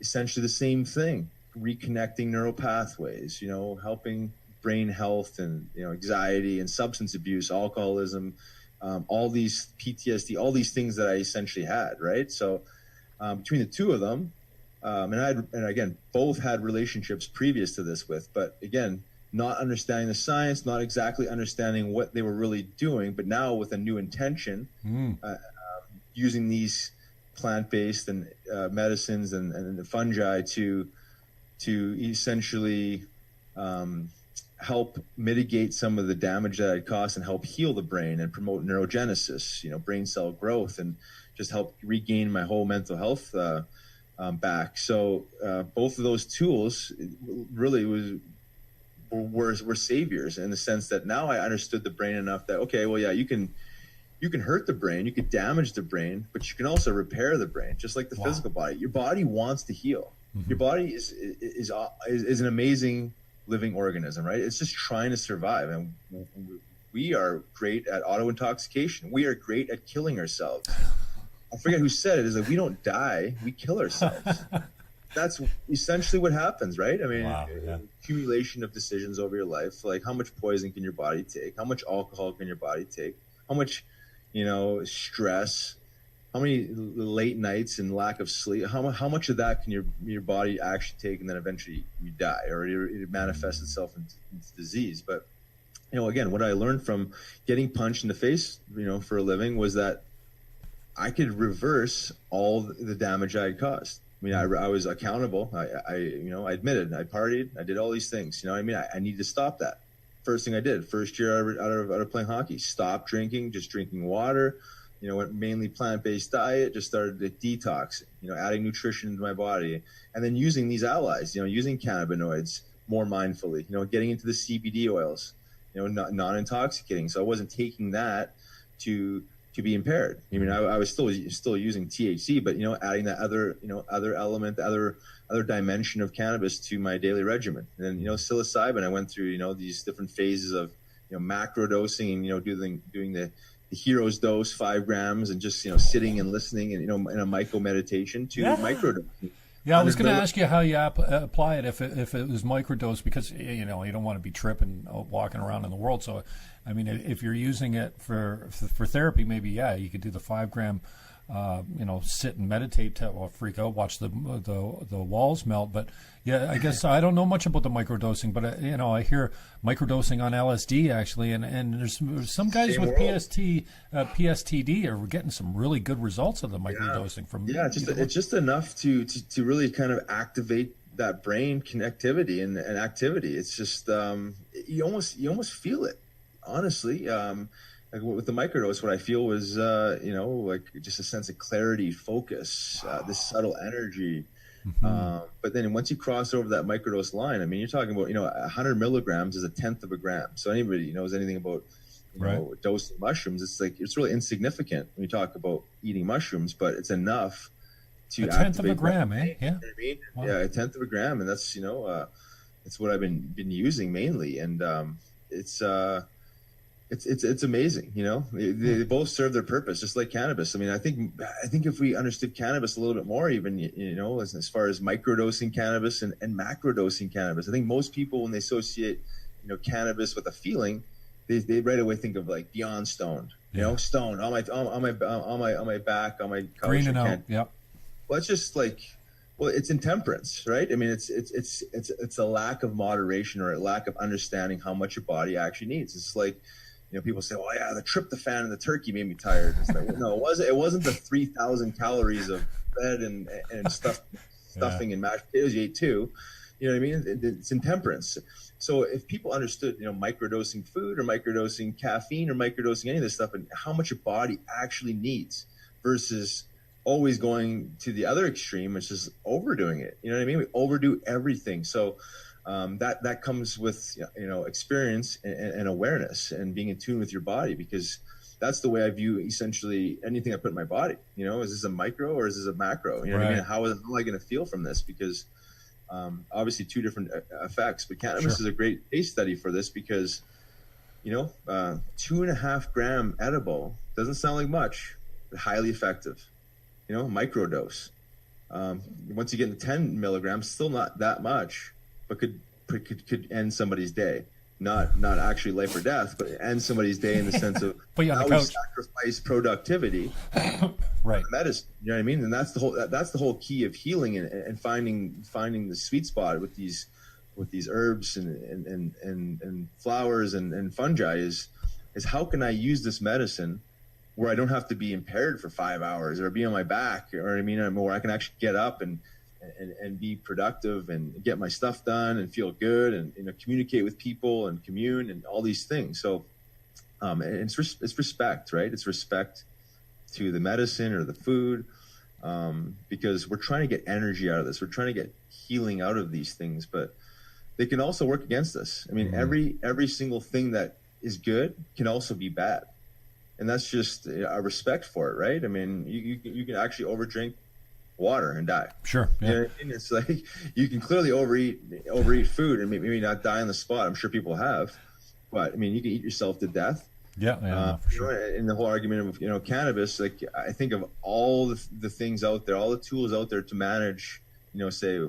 essentially the same thing, reconnecting neural pathways, helping brain health and, anxiety and substance abuse, alcoholism, all these PTSD, all these things that I essentially had, right? So between the two of them, and again, both had relationships previous to this but again, not understanding the science, not exactly understanding what they were really doing, but now with a new intention, using these plant-based and medicines and the fungi to essentially help mitigate some of the damage that it caused and help heal the brain and promote neurogenesis, brain cell growth, and just help regain my whole mental health back. So both of those tools really were saviors, in the sense that now I understood the brain enough that, okay, well, yeah, you can hurt the brain, you could damage the brain, but you can also repair the brain, just like the physical body. Your body wants to heal. Mm-hmm. Your body is an amazing living organism, right? It's just trying to survive. And we are great at auto intoxication. We are great at killing ourselves. I forget who said it, is like, we don't die, we kill ourselves. That's essentially what happens, right? I mean, accumulation of decisions over your life, like how much poison can your body take? How much alcohol can your body take? How much, stress? How many late nights and lack of sleep? How much of that can your body actually take, and then eventually you die, or it manifests itself into disease? But, again, what I learned from getting punched in the face, for a living, was that I could reverse all the damage I had caused. I mean, I was accountable. I admitted, I partied, I did all these things. I need to stop that. First thing I did, first year out of playing hockey, stopped drinking, just drinking water. Went mainly plant-based diet, just started detoxing, adding nutrition into my body, and then using these allies, using cannabinoids more mindfully, getting into the CBD oils, non-intoxicating. So I wasn't taking that to to be impaired. I mean, I was still using THC, but adding that other element, other dimension of cannabis to my daily regimen. And psilocybin, I went through these different phases of macro dosing and doing the hero's dose, 5 grams, and just sitting and listening and in a micro meditation to micro dosing. Yeah, I was going to ask you how you apply it if it was microdose, because you don't want to be tripping walking around in the world. So, I mean, if you're using it for therapy, maybe you could do the 5 gram, sit and meditate, freak out, watch the walls melt. But yeah, I guess I don't know much about the microdosing, but I hear microdosing on LSD actually, and there's some guys with PSTD are getting some really good results of the microdosing from. Yeah, it's just enough to really kind of activate that brain connectivity and activity. It's just you almost feel it, honestly. Like with the microdose, what I feel was, like just a sense of clarity, focus, this subtle energy. Mm-hmm. But then once you cross over that microdose line, I mean, you're talking about, 100 milligrams is 1/10 of a gram. So anybody knows anything about, dosing mushrooms, it's really insignificant when you talk about eating mushrooms, but it's enough to 1/10 of a gram, eh? Yeah. You know what I mean? Wow. Yeah, 1/10 of a gram. And that's, it's what I've been using mainly. And it's amazing, they both serve their purpose, just like cannabis. I mean, I think if we understood cannabis a little bit more, even, as far as microdosing cannabis and macrodosing cannabis, I think most people, when they associate, cannabis with a feeling, they right away think of like beyond stoned, stoned on my back, on my couch. Greening out. Yep. Well, it's just like, it's intemperance, right? I mean, it's a lack of moderation or a lack of understanding how much your body actually needs. It's like, people say, "Oh yeah, the tryptophan in the turkey made me tired." It's like, no, it wasn't the 3,000 calories of bread and stuffing and mashed potatoes you ate too. You know what I mean? It's intemperance. So if people understood, microdosing food or microdosing caffeine or microdosing any of this stuff and how much your body actually needs versus always going to the other extreme, which is overdoing it. You know what I mean? We overdo everything. So that comes with experience and awareness and being in tune with your body, because that's the way I view essentially anything I put in my body. Is this a micro or is this a macro? You know what I mean? How am I going to feel from this? Because obviously 2 different effects, but cannabis is a great case study for this, because 2.5 gram edible doesn't sound like much, but highly effective. Microdose. Once you get into 10 milligrams, still not that much, but could end somebody's day. Not actually life or death, but end somebody's day in the sense of how we sacrifice productivity, right? Medicine. You know what I mean? And that's the whole key of healing and finding the sweet spot with these herbs and flowers and fungi is how can I use this medicine where I don't have to be impaired for 5 hours or be on my back, or where I can actually get up and be productive and get my stuff done and feel good and communicate with people and commune and all these things. So it's respect, right? It's respect to the medicine or the food, because we're trying to get energy out of this. We're trying to get healing out of these things, but they can also work against us. I mean, every single thing that is good can also be bad. And that's just a respect for it, right? I mean, you can actually overdrink water and die. Sure. Yeah. You know what I mean? It's like you can clearly overeat food and maybe not die on the spot. I'm sure people have, but I mean, you can eat yourself to death. Yeah, for sure. In the whole argument of cannabis, like I think of all the things out there, all the tools out there to manage, say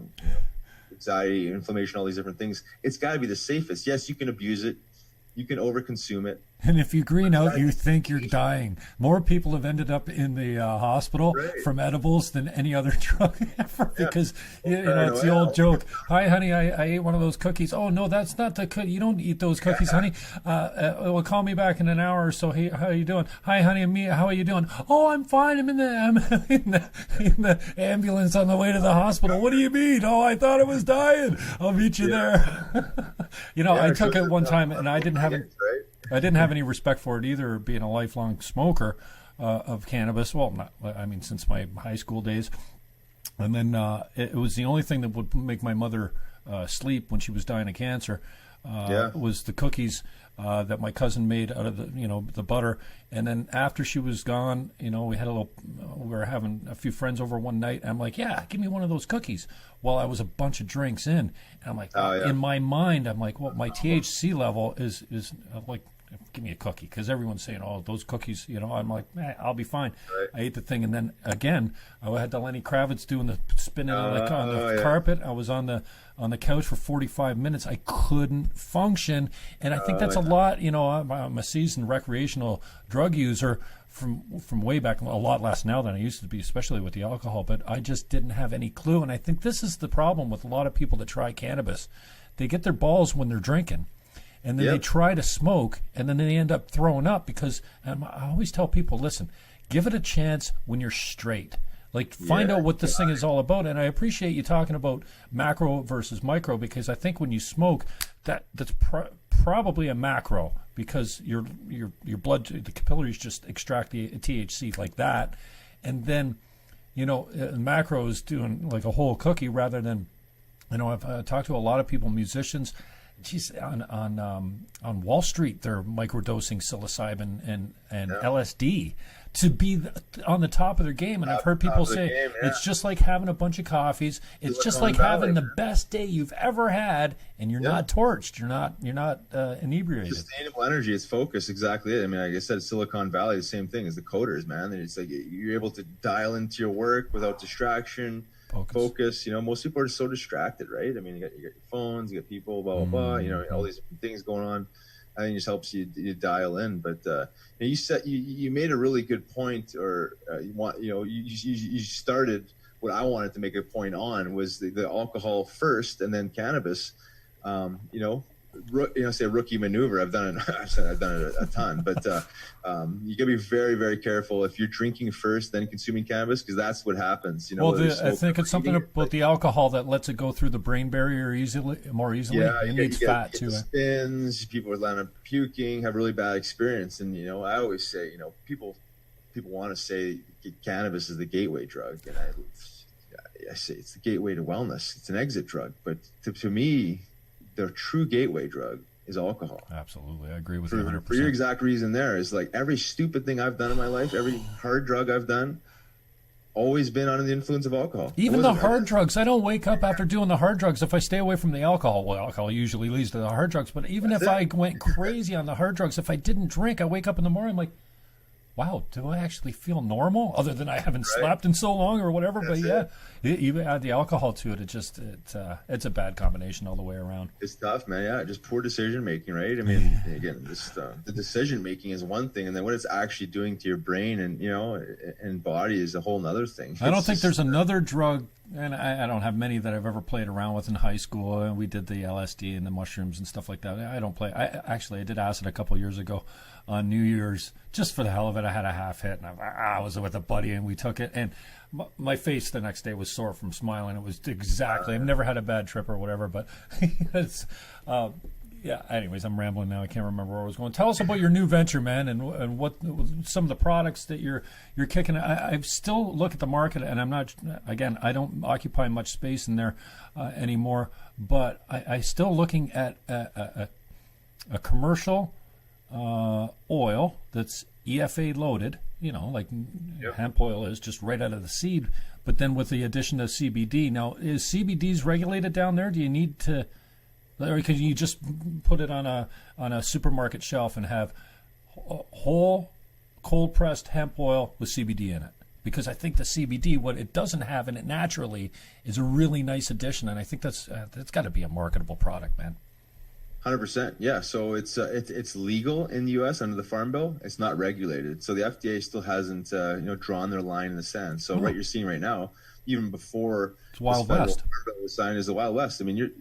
anxiety, inflammation, all these different things. It's got to be the safest. Yes, you can abuse it. You can overconsume it. And if you green out, you think you're dying. More people have ended up in the hospital from edibles than any other drug ever, because it's the old joke. Hi, honey, I ate one of those cookies. Oh no, that's not the cookie. You don't eat those cookies, honey. Well, call me back in an hour or so. Hey, how are you doing? Hi, honey, and me. How are you doing? Oh, I'm fine. I'm in the ambulance on the way to the hospital. What do you mean? Oh, I thought I was dying. I'll meet you there. I took it one time and I didn't have any respect for it either, being a lifelong smoker of cannabis. Well, since my high school days. And then it was the only thing that would make my mother sleep when she was dying of cancer. Was the cookies that my cousin made out of the butter. And then after she was gone, we were having a few friends over one night. And I'm like, yeah, give me one of those cookies. Well, I was a bunch of drinks in. And I'm like, in my mind, I'm like, well, my THC level is like, give me a cookie. Because everyone's saying, oh, those cookies, I'm like, I'll be fine. Right. I ate the thing. And then again, I had the Lenny Kravitz doing the spinning on the carpet. I was on the couch for 45 minutes. I couldn't function. And I think that's a lot, I'm a seasoned recreational drug user from way back, a lot less now than I used to be, especially with the alcohol. But I just didn't have any clue. And I think this is the problem with a lot of people that try cannabis. They get their balls when they're drinking. And then they try to smoke, and then they end up throwing up because I always tell people, listen, give it a chance when you're straight. Like, find out what this thing is all about. And I appreciate you talking about macro versus micro, because I think when you smoke, that's probably a macro, because your blood, the capillaries just extract the THC like that. And then, macro is doing like a whole cookie rather than, I've talked to a lot of people, musicians. Geez, on Wall Street, they're microdosing psilocybin and LSD to be on the top of their game. And I've heard people say it's just like having a bunch of coffees. It's just like having the best day you've ever had, and you're not torched. You're not inebriated. Sustainable energy. It's focus. Exactly it. I mean, like I said, Silicon Valley, the same thing as the coders, man. It's like you're able to dial into your work without distraction. Focus. Most people are so distracted, right? I mean, you got your phones, you got people, blah blah blah. All these things going on. I think it just helps you dial in. But you made a really good point, or you started what I wanted to make a point on was the alcohol first, and then cannabis. Say a rookie maneuver. I've done it. I've done it a ton, but you gotta be very, very careful if you're drinking first, then consuming cannabis, because that's what happens. I think it's something about the alcohol that lets it go through the brain barrier more easily. Yeah, it needs fat too. Spins. People are land up puking, have really bad experience, and I always say, people want to say cannabis is the gateway drug, and I say it's the gateway to wellness. It's an exit drug, but to me, the true gateway drug is alcohol. Absolutely. I agree with you 100%. For your exact reason there is like every stupid thing I've done in my life, every hard drug I've done, always been under the influence of alcohol. Even the hard drugs. I don't wake up after doing the hard drugs if I stay away from the alcohol. Well, alcohol usually leads to the hard drugs, but even if I went crazy on the hard drugs, if I didn't drink, I wake up in the morning, I'm like, wow, do I actually feel normal? Other than I haven't slept in so long or whatever. But you add the alcohol to it, it's a bad combination all the way around. It's tough, man. Yeah, just poor decision making, right? I mean, again, the decision making is one thing, and then what it's actually doing to your brain and body is a whole other thing. I don't think there's another drug, and I don't have many that I've ever played around with in high school. And we did the LSD and the mushrooms and stuff like that. I don't play. I did acid a couple years ago on New Year's, just for the hell of it. I had a half hit, and I was with a buddy, and we took it. And my face the next day was sore from smiling. It was exactly. I've never had a bad trip or whatever, but it's. Anyways, I'm rambling now. I can't remember where I was going. Tell us about your new venture, man, and what some of the products that you're kicking. I still look at the market, and I'm not. Again, I don't occupy much space in there anymore. But I still looking at a commercial oil that's EFA loaded. Like hemp oil is just right out of the seed. But then with the addition of CBD. Now, is CBD's regulated down there? Do you need to? Or can you just put it on a supermarket shelf and have whole cold pressed hemp oil with CBD in it? Because I think the CBD, what it doesn't have in it naturally, is a really nice addition, and I think that's got to be a marketable product, man. 100%, yeah. So it's legal in the U.S. under the Farm Bill. It's not regulated, so the FDA still hasn't drawn their line in the sand. So what you're seeing right now, even before it's Wild West. Farm Bill was signed, is the Wild West. I mean,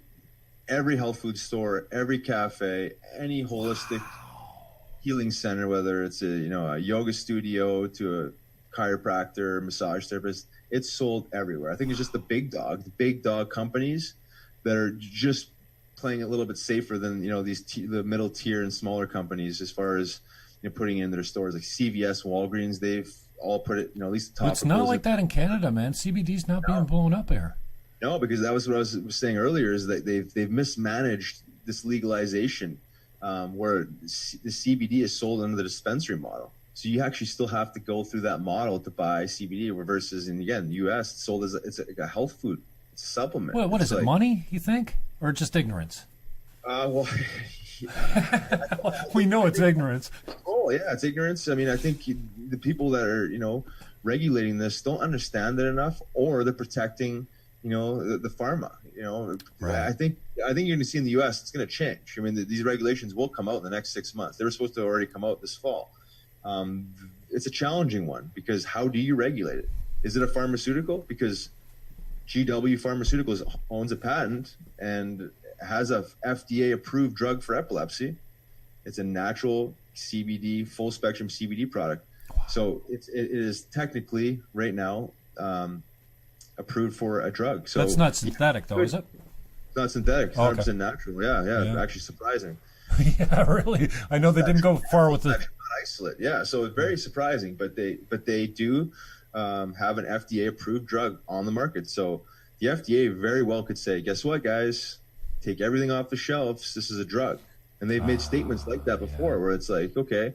every health food store, every cafe, any holistic healing center, whether it's a yoga studio to a chiropractor, massage therapist, it's sold everywhere. I think it's just the big dog companies that are just playing a little bit safer than the middle tier and smaller companies as far as putting in their stores, like CVS, Walgreens. They've all put it, at least the top. It's not like that in Canada, man. CBD's not being blown up there. No, because that was what I was saying earlier, is that they've mismanaged this legalization, where the CBD is sold under the dispensary model. So you actually still have to go through that model to buy CBD, versus in, again, the U.S. it's sold as a health food. It's a supplement. Well, what is it, money, you think? Or just ignorance? Well, we know it's ignorance. Oh, yeah, it's ignorance. I mean, I think the people that are, regulating this don't understand it enough, or they're protecting, the pharma. Right. I think you're going to see in the U.S. it's going to change. I mean, these regulations will come out in the next 6 months. They were supposed to already come out this fall. It's a challenging one, because how do you regulate it? Is it a pharmaceutical? Because GW Pharmaceuticals owns a patent and has a FDA approved drug for epilepsy. It's a natural CBD, full spectrum CBD product. Wow. So it is technically right now approved for a drug. So that's not synthetic, though, is it? It's not synthetic. It's 100% natural. Yeah. Actually surprising. Yeah, really. I know they didn't go far with the isolate. Yeah, so it's very surprising, but they do have an FDA approved drug on the market. So the FDA very well could say, guess what, guys, take everything off the shelves. This is a drug. And they've made statements like that before, where it's like, okay.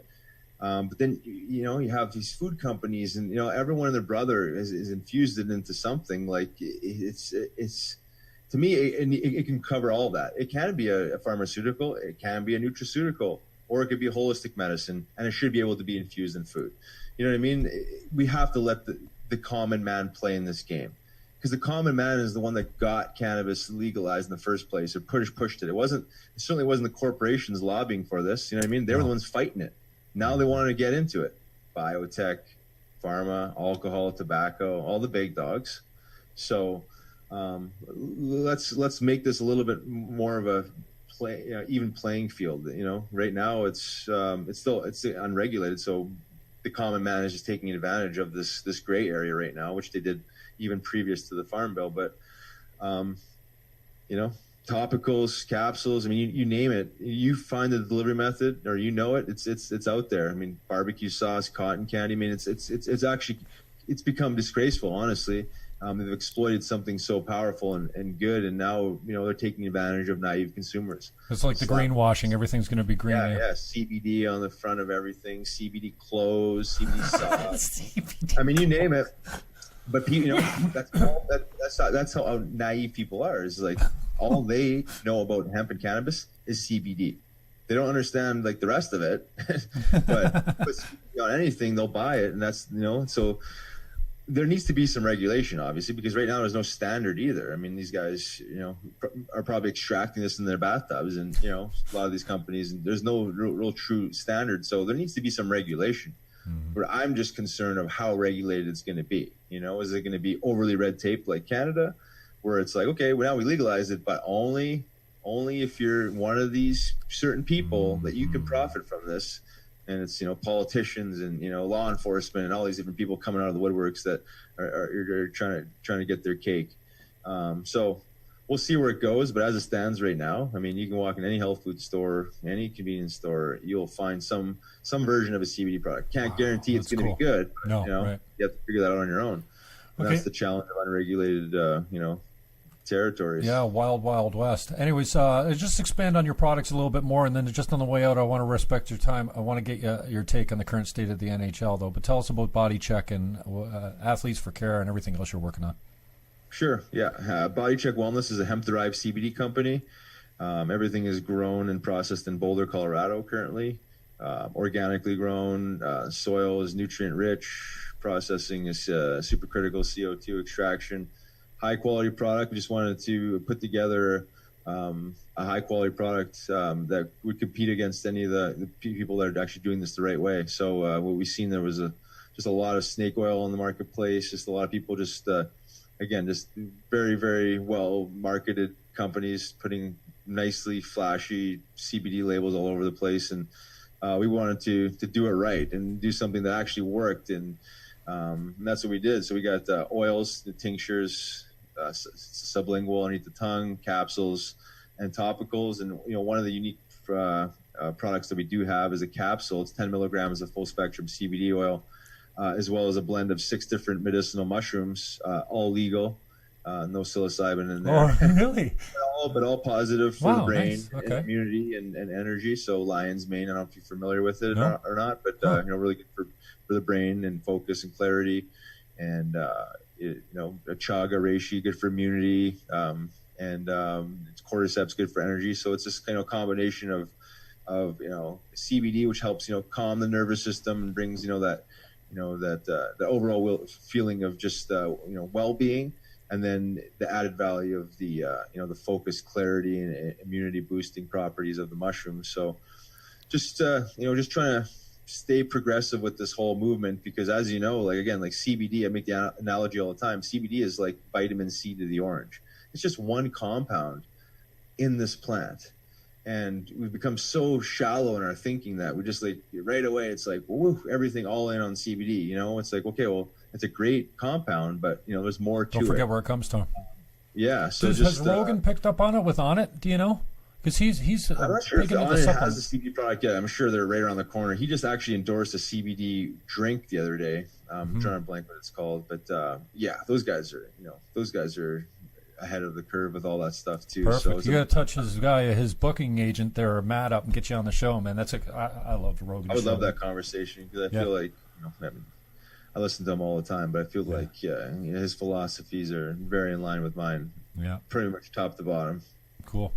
But then, you have these food companies, and, everyone and their brother is infused it into something. Like, it's to me, it can cover all that. It can be a pharmaceutical, it can be a nutraceutical, or it could be a holistic medicine, and it should be able to be infused in food. You know what I mean? We have to let the common man play in this game, because the common man is the one that got cannabis legalized in the first place, or pushed it. It certainly wasn't the corporations lobbying for this. You know what I mean? They were the ones fighting it. Now they wanted to get into it. Biotech, pharma, alcohol, tobacco, all the big dogs. So let's make this a little bit more of a even playing field. Right now it's unregulated, so the common man is just taking advantage of this gray area right now, which they did even previous to the Farm Bill. But topicals, capsules, I mean, you name it, you find the delivery method, or it's out there. I mean, barbecue sauce, cotton candy, I mean, it's become disgraceful, honestly. They've exploited something so powerful and good, and now they're taking advantage of naive consumers. It's like the greenwashing. Everything's going to be green. Yeah, CBD on the front of everything, CBD clothes, CBD sauce. CBD. I mean, you name it. But that's how naive people are. Is like all they know about hemp and cannabis is CBD. They don't understand like the rest of it. but on anything, they'll buy it, and that's so. There needs to be some regulation, obviously, because right now there's no standard either. I mean, these guys, are probably extracting this in their bathtubs, and a lot of these companies, and there's no real true standard. So there needs to be some regulation. But I'm just concerned of how regulated it's going to be. Is it going to be overly red tape like Canada, where it's like, okay, well, now we legalize it, but only if you're one of these certain people that you can profit from this. And it's, politicians and, law enforcement and all these different people coming out of the woodworks that are trying to get their cake. So we'll see where it goes. But as it stands right now, I mean, you can walk in any health food store, any convenience store, you'll find some version of a CBD product. Can't guarantee it's going to be good. But, right. You have to figure that out on your own. And that's the challenge of unregulated, territories. Yeah, wild west. Anyways, just expand on your products a little bit more, and then just on the way out, I want to respect your time. I want to get your take on the current state of the NHL, though. But tell us about Body Check and Athletes for Care and everything else you're working on. Sure. Yeah. Body Check Wellness is a hemp-derived CBD company. Everything is grown and processed in Boulder, Colorado currently. Organically grown. Soil is nutrient-rich. Processing is supercritical CO2 extraction. High quality product. We just wanted to put together a high quality product that would compete against any of the people that are actually doing this the right way. So what we've seen, there was just a lot of snake oil on the marketplace. Just a lot of people just very, very well marketed companies putting nicely flashy CBD labels all over the place. And we wanted to do it right and do something that actually worked. And that's what we did. So we got oils, the tinctures, sublingual underneath the tongue, capsules, and topicals. And one of the unique products that we do have is a capsule. It's 10 milligrams of full spectrum CBD oil, as well as a blend of 6 different medicinal mushrooms, all legal, no psilocybin in there. Oh, really? but all positive for the brain, nice. Okay. and immunity and energy. So lion's mane, I don't know if you're familiar with it or not, but really good for the brain and focus and clarity. And a chaga reishi, good for immunity, and it's cordyceps, good for energy. So it's this combination of CBD, which helps calm the nervous system and brings that the overall feeling of just well-being, and then the added value of the the focus, clarity, and immunity boosting properties of the mushrooms. So just just trying to stay progressive with this whole movement, because as like CBD, I make the analogy all the time. CBD is like vitamin C to the orange. It's just one compound in this plant. And we've become so shallow in our thinking that we just right away, it's woo, everything all in on CBD. It's okay, well, it's a great compound, but there's more to it. Don't forget where it comes from. Yeah. So has Rogan picked up on it with Onnit? Do you know? Because he's I'm not sure if Onnit has a CBD product yet. I'm sure they're right around the corner. He just actually endorsed a CBD drink the other day. I'm trying to blank what it's called, but those guys are ahead of the curve with all that stuff too. Perfect. So you got to touch his booking agent there, Matt, up and get you on the show, man. I love the Rogan. I would love that conversation, because I feel like I listen to him all the time, but I feel like his philosophies are very in line with mine. Yeah, pretty much top to bottom. Cool.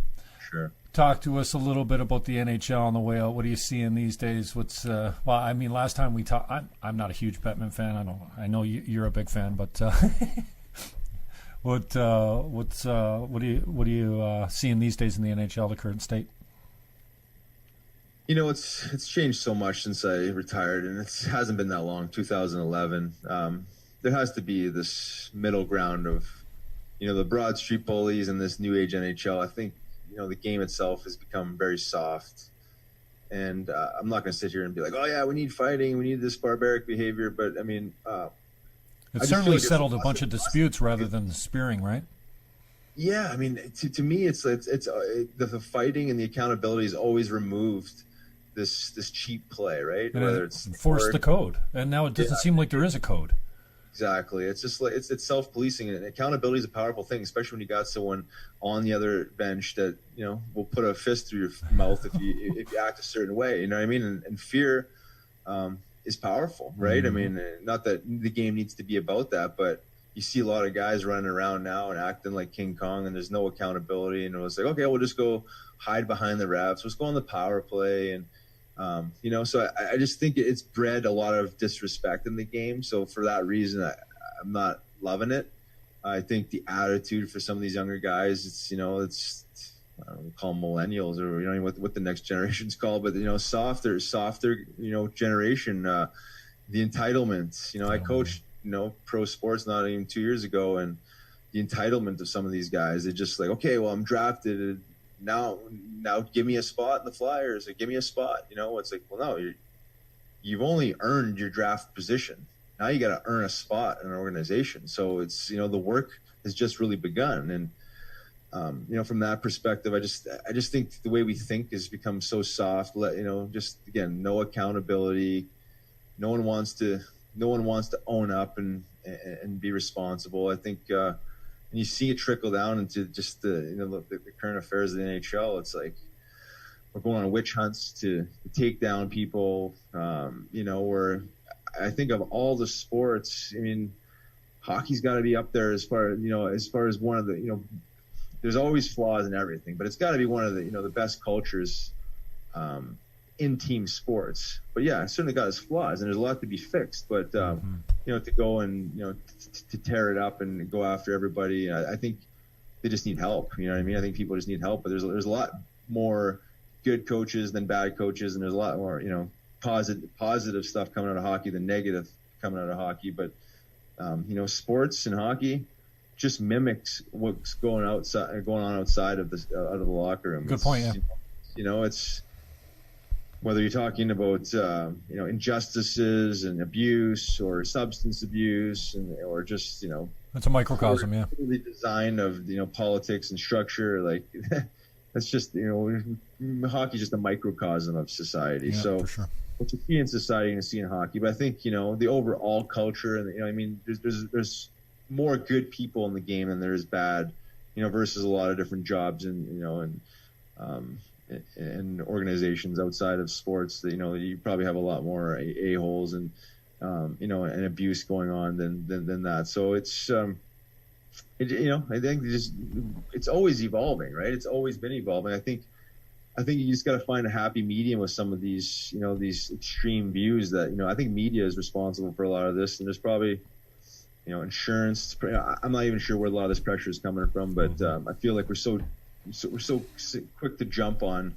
Sure. Talk to us a little bit about the NHL on the way out. What are you seeing these days? What's last time we talked, I'm not a huge Bettman fan. I know you're a big fan, but what are you seeing these days in the NHL, the current state? It's changed so much since I retired, and it hasn't been that long. 2011. There has to be this middle ground of, the Broad Street bullies and this new age NHL. I think the game itself has become very soft, and I'm not going to sit here and be like, oh yeah, we need fighting, we need this barbaric behavior, but I mean, it certainly settled a bunch of disputes rather than the spearing, right? Yeah, I mean, to me, it's the fighting and the accountability has always removed this cheap play, right? And whether it's forced the code, and now it doesn't seem like there is a code. Exactly. It's just it's self-policing, and accountability is a powerful thing, especially when you got someone on the other bench that will put a fist through your mouth if you act a certain way. You know what I mean? And fear is powerful, right? Mm-hmm. I mean, not that the game needs to be about that, but you see a lot of guys running around now and acting like King Kong, and there's no accountability. And it was okay, we'll just go hide behind the refs. Let's go on the power play, and so I just think it's bred a lot of disrespect in the game. So for that reason, I'm not loving it. I think the attitude for some of these younger guys, it's I don't know, call them millennials, or what the next generation's called, but softer generation. The entitlement. I coached pro sports not even 2 years ago, and the entitlement of some of these guys, they're just like, okay, well, I'm drafted. Now give me a spot in the Flyers, or give me a spot. It's like, well, no, you've only earned your draft position. Now you got to earn a spot in an organization. So it's, the work has just really begun. And, from that perspective, I just think the way we think has become so soft, just again, no accountability. No one wants to own up and be responsible. I think, and you see it trickle down into just the current affairs of the NHL. It's like we're going on witch hunts to take down people. Where I think of all the sports, I mean, hockey's got to be up there as far as one of the there's always flaws in everything, but it's got to be one of the best cultures in team sports. But yeah, it certainly got its flaws, and there's a lot to be fixed. But to go and to tear it up and go after everybody, I think they just need help. You know what I mean? I think people just need help. But there's a lot more good coaches than bad coaches, and there's a lot more positive stuff coming out of hockey than negative coming out of hockey. But sports and hockey just mimics what's going on outside of the locker room. Good point. Yeah. It's whether you're talking about injustices and abuse, or substance abuse, or just it's a microcosm. Yeah, the design of politics and structure, like that's just hockey's just a microcosm of society. Yeah, so for sure. What you see in society and you see in hockey, but I think the overall culture, and there's more good people in the game than there is bad, versus a lot of different jobs and organizations outside of sports that, you probably have a lot more a-holes and, and abuse going on than that. So it's, I think it's always evolving, right? It's always been evolving. I think you just got to find a happy medium with some of these, these extreme views that, I think media is responsible for a lot of this. And there's probably, insurance. I'm not even sure where a lot of this pressure is coming from, but I feel like we're so quick to jump on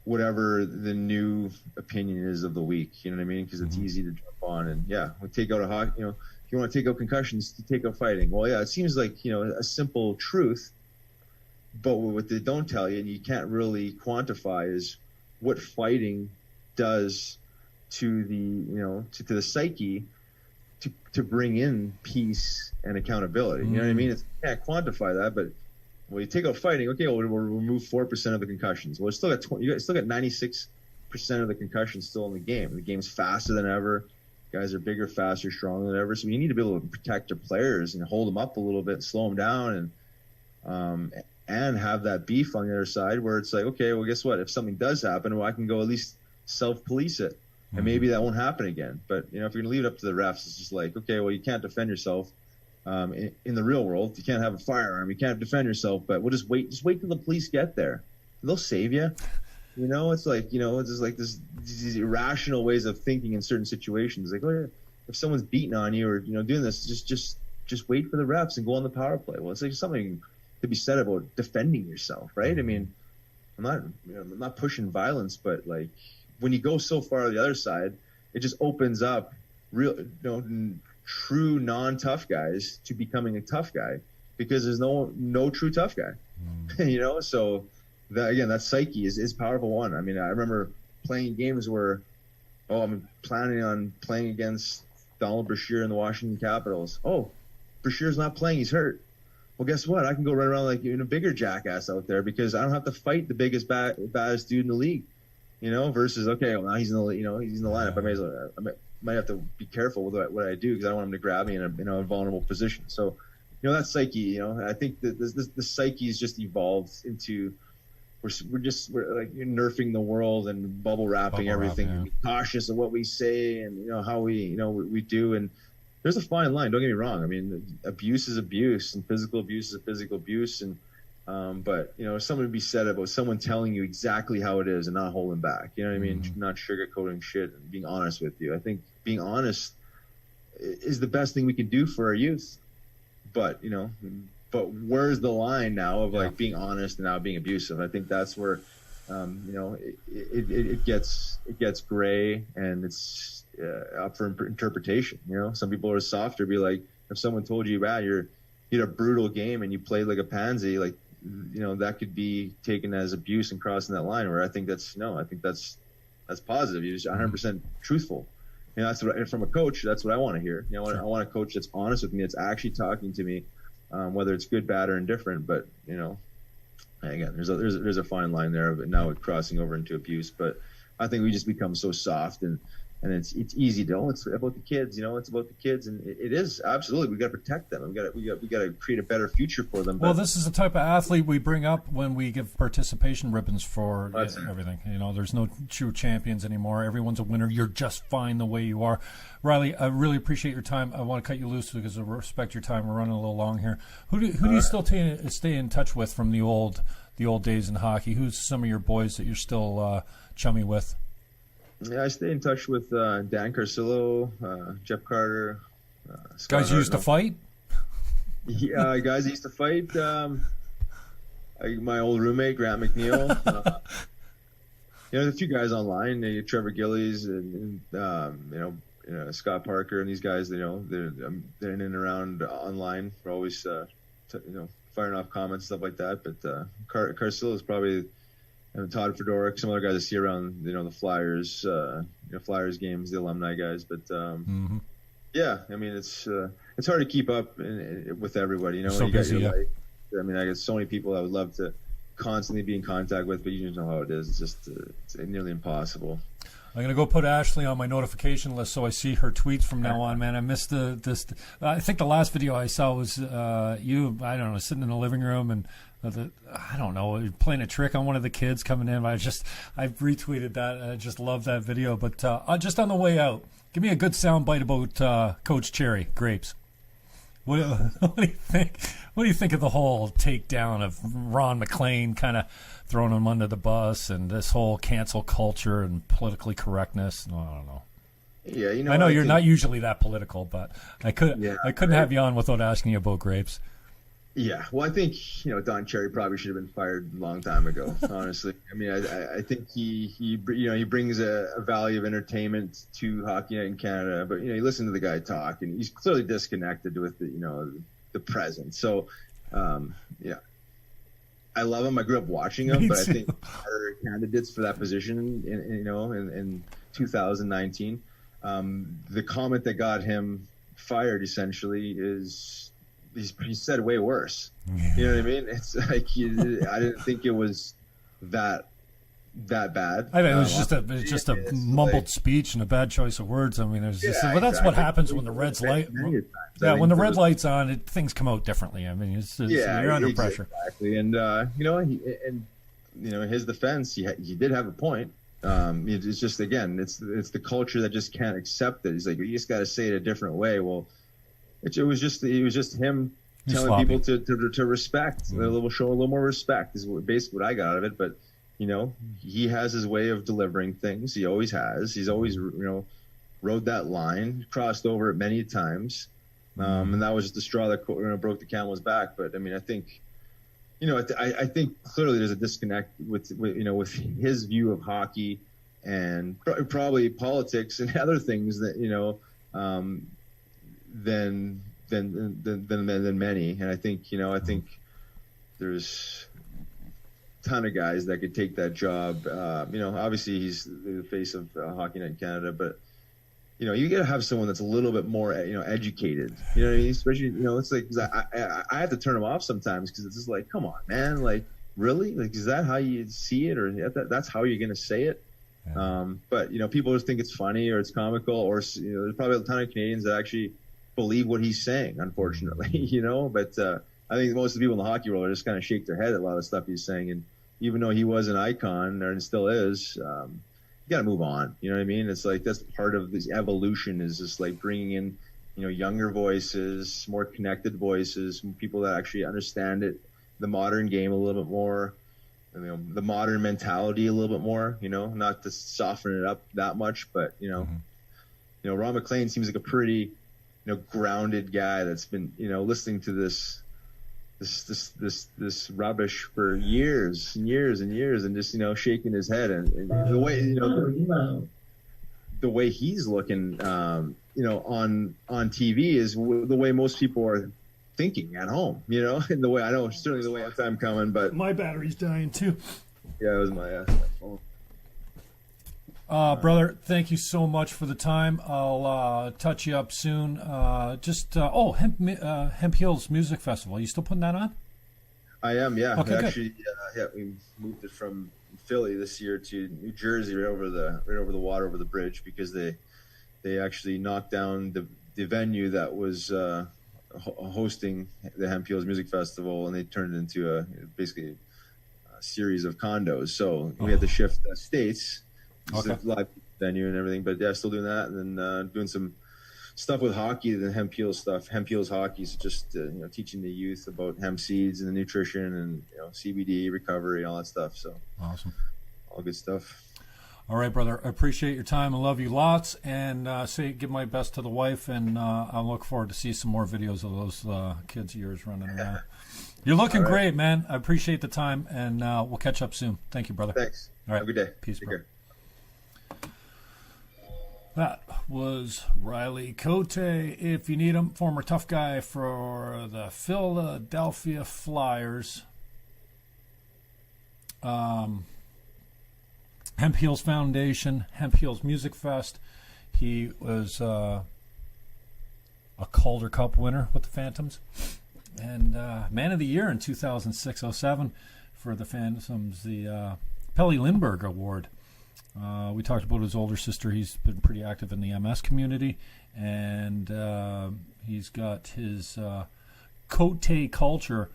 whatever the new opinion is of the week. You know what I mean? Because it's easy to jump on, and we take out a hockey. If you want to take out concussions, to take out fighting. Well, yeah, it seems like a simple truth, but what they don't tell you, and you can't really quantify, is what fighting does to the to the psyche to bring in peace and accountability. You know what I mean? You can't quantify that, but you take out fighting. Okay, we'll remove 4% of the concussions. Well, it's still got you still got 96% of the concussions still in the game. The game's faster than ever. Guys are bigger, faster, stronger than ever. So you need to be able to protect your players and hold them up a little bit, slow them down, and have that beef on the other side where it's like, okay, well, guess what? If something does happen, well, I can go at least self-police it. And maybe that won't happen again. But, if you're going to leave it up to the refs, it's just like, okay, well, you can't defend yourself in the real world. You can't have a firearm. You can't defend yourself. But we'll just wait till the police get there. They'll save you. It's like, it's just like these irrational ways of thinking in certain situations. Like, oh, yeah, if someone's beating on you or, doing this, just wait for the refs and go on the power play. Well, it's like something to be said about defending yourself, right? I mean, I'm not pushing violence, but like, when you go so far to the other side, it just opens up real, true non-tough guys to becoming a tough guy, because there's no true tough guy, So that psyche is powerful one. I mean, I remember playing games where, I'm planning on playing against Donald Brashear and the Washington Capitals. Oh, Brashear's not playing; he's hurt. Well, guess what? I can go run around like a bigger jackass out there because I don't have to fight the biggest baddest dude in the league. Versus, okay, well, now he's in the, he's in the lineup. I might have to be careful with what I do because I don't want him to grab me in a vulnerable position. So, that psyche, I think that the psyche has just evolved into, we're like nerfing the world and bubble wrapping everything. Be cautious of what we say and, how we do. And there's a fine line. Don't get me wrong. I mean, abuse is abuse and physical abuse is physical abuse. And, but something to be said about someone telling you exactly how it is and not holding back. You know what I mean? Not sugarcoating shit and being honest with you. I think being honest is the best thing we can do for our youth. But but where's the line now of like being honest and now being abusive? I think that's where it gets gray and it's up for interpretation. Some people are softer. Be like, if someone told you, you had a brutal game and you played like a pansy, like, that could be taken as abuse and crossing that line, where I think that's positive. You're just 100% truthful. That's what, from a coach, that's what I want to hear. I want a coach that's honest with me, that's actually talking to me, whether it's good, bad, or indifferent. But, again, there's a fine line there, but now it's crossing over into abuse. But I think we just become so soft and it's easy to, it's about the kids, it's about the kids, and it is absolutely. We got to protect them. We got to create a better future for them. Well, this is the type of athlete we bring up when we give participation ribbons for everything. There's no true champions anymore. Everyone's a winner. You're just fine the way you are. Riley, I really appreciate your time. I want to cut you loose because I respect your time. We're running a little long here. Who do you still stay in touch with from the old days in hockey? Who's some of your boys that you're still chummy with? Yeah, I stay in touch with Dan Carcillo, Jeff Carter. Guys you used to fight? Yeah, guys used to fight. My old roommate, Grant McNeil. There's a few guys online. Trevor Gillies and Scott Parker and these guys. They're in and around online. We're always firing off comments, stuff like that. But Carcillo is probably. And Todd Fedoruk, some other guys I see around, the Flyers, Flyers games, the alumni guys. But yeah, I mean, it's hard to keep up with everybody. So busy, yeah. I mean, I got so many people I would love to constantly be in contact with, but you just know how it is. It's just it's nearly impossible. I'm gonna go put Ashley on my notification list so I see her tweets from now on, man. I missed this. I think the last video I saw was you. I don't know, sitting in the living room and I don't know, playing a trick on one of the kids coming in. I retweeted that. I just love that video. But just on the way out, give me a good sound bite about Coach Cherry grapes. What do you think? What do you think of the whole takedown of Ron McLean, kind of throwing him under the bus, and this whole cancel culture and politically correctness? I don't know. Yeah, I know you're not usually that political, but I couldn't have you on without asking you about grapes. Yeah, well, I think Don Cherry probably should have been fired a long time ago. Honestly, I mean, I think he brings a value of entertainment to Hockey Night in Canada, but you listen to the guy talk, and he's clearly disconnected with the present. So, yeah, I love him. I grew up watching him, but I think other candidates for that position, in 2019, the comment that got him fired essentially is. He said way worse. You know what I mean? It's like I didn't think it was that bad. I mean, it was just a mumbled speech and a bad choice of words. I mean, that's exactly what happens when the red's light. Yeah, when the red light's on, things come out differently. I mean, you're under pressure. Exactly, and in his defense, he did have a point. It's just again, it's the culture that just can't accept it. He's like, you just got to say it a different way. Well. It was just him telling people to respect, show a little more respect is basically what I got out of it. But he has his way of delivering things. He always has. He's always rode that line, crossed over it many times, and that was just the straw that broke the camel's back. But I mean, I think I think clearly there's a disconnect with his view of hockey and probably politics and other things that than many, and I think there's a ton of guys that could take that job. Obviously he's the face of Hockey Night in Canada, but you got to have someone that's a little bit more educated. You know what I mean? Especially it's like I have to turn him off sometimes because it's just like, come on, man, like really, like is that how you see it, or that's how you're gonna say it? Yeah. But people just think it's funny or it's comical, or there's probably a ton of Canadians that actually believe what he's saying, unfortunately, but I think most of the people in the hockey world are just kind of shake their head at a lot of stuff he's saying. And even though he was an icon and still is, you got to move on. You know what I mean? It's like, that's part of this evolution, is just like bringing in, younger voices, more connected voices, people that actually understand it, the modern game a little bit more, the modern mentality a little bit more, not to soften it up that much, but, Ron McLean seems like a pretty, grounded guy that's been, listening to this rubbish for years and years and years, and just, shaking his head, and the way, the way he's looking, on TV is the way most people are thinking at home, and the way I know, certainly the way I'm coming, but my battery's dying too. Yeah, it was my phone. Brother, thank you so much for the time. I'll touch you up soon. Hemp Hills Music Festival. Are you still putting that on? I am, yeah. Okay, actually, we moved it from Philly this year to New Jersey, right over the water, over the bridge, because they actually knocked down the venue that was hosting the Hemp Hills Music Festival, and they turned it into basically a series of condos. So we had to shift states. Okay. Live venue and everything, but yeah, still doing that, and then doing some stuff with hockey, the Hemp Hills stuff. Hemp Hills hockey is just teaching the youth about hemp seeds and the nutrition and CBD recovery, all that stuff. So awesome, all good stuff. All right, brother. I appreciate your time. I love you lots, and give my best to the wife, and I look forward to see some more videos of those kids of yours running around. You're looking great, man. I appreciate the time, and we'll catch up soon. Thank you, brother. Thanks. All right. Have a good day. Peace, Take bro. care. That was Riley Cote. If you need him, former tough guy for the Philadelphia Flyers. Hemp Heals Foundation, Hemp Heals Music Fest. He was a Calder Cup winner with the Phantoms, and Man of the Year in 2006-07 for the Phantoms, the Pelle Lindbergh Award. We talked about his older sister. He's been pretty active in the MS community, and he's got his Cote culture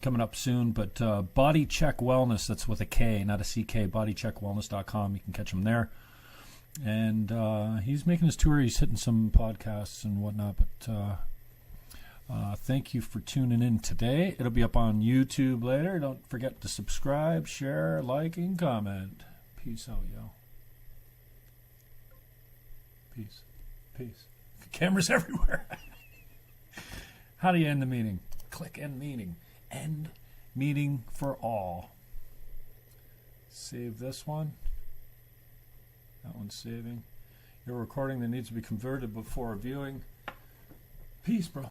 coming up soon. But Body Check Wellness, that's with a K, not a CK, bodycheckwellness.com. You can catch him there. And he's making his tour. He's hitting some podcasts and whatnot. But thank you for tuning in today. It'll be up on YouTube later. Don't forget to subscribe, share, like, and comment. Peace out, yo. Peace. Peace. Cameras everywhere. How do you end the meeting? Click end meeting. End meeting for all. Save this one. That one's saving. Your recording that needs to be converted before viewing. Peace, bro.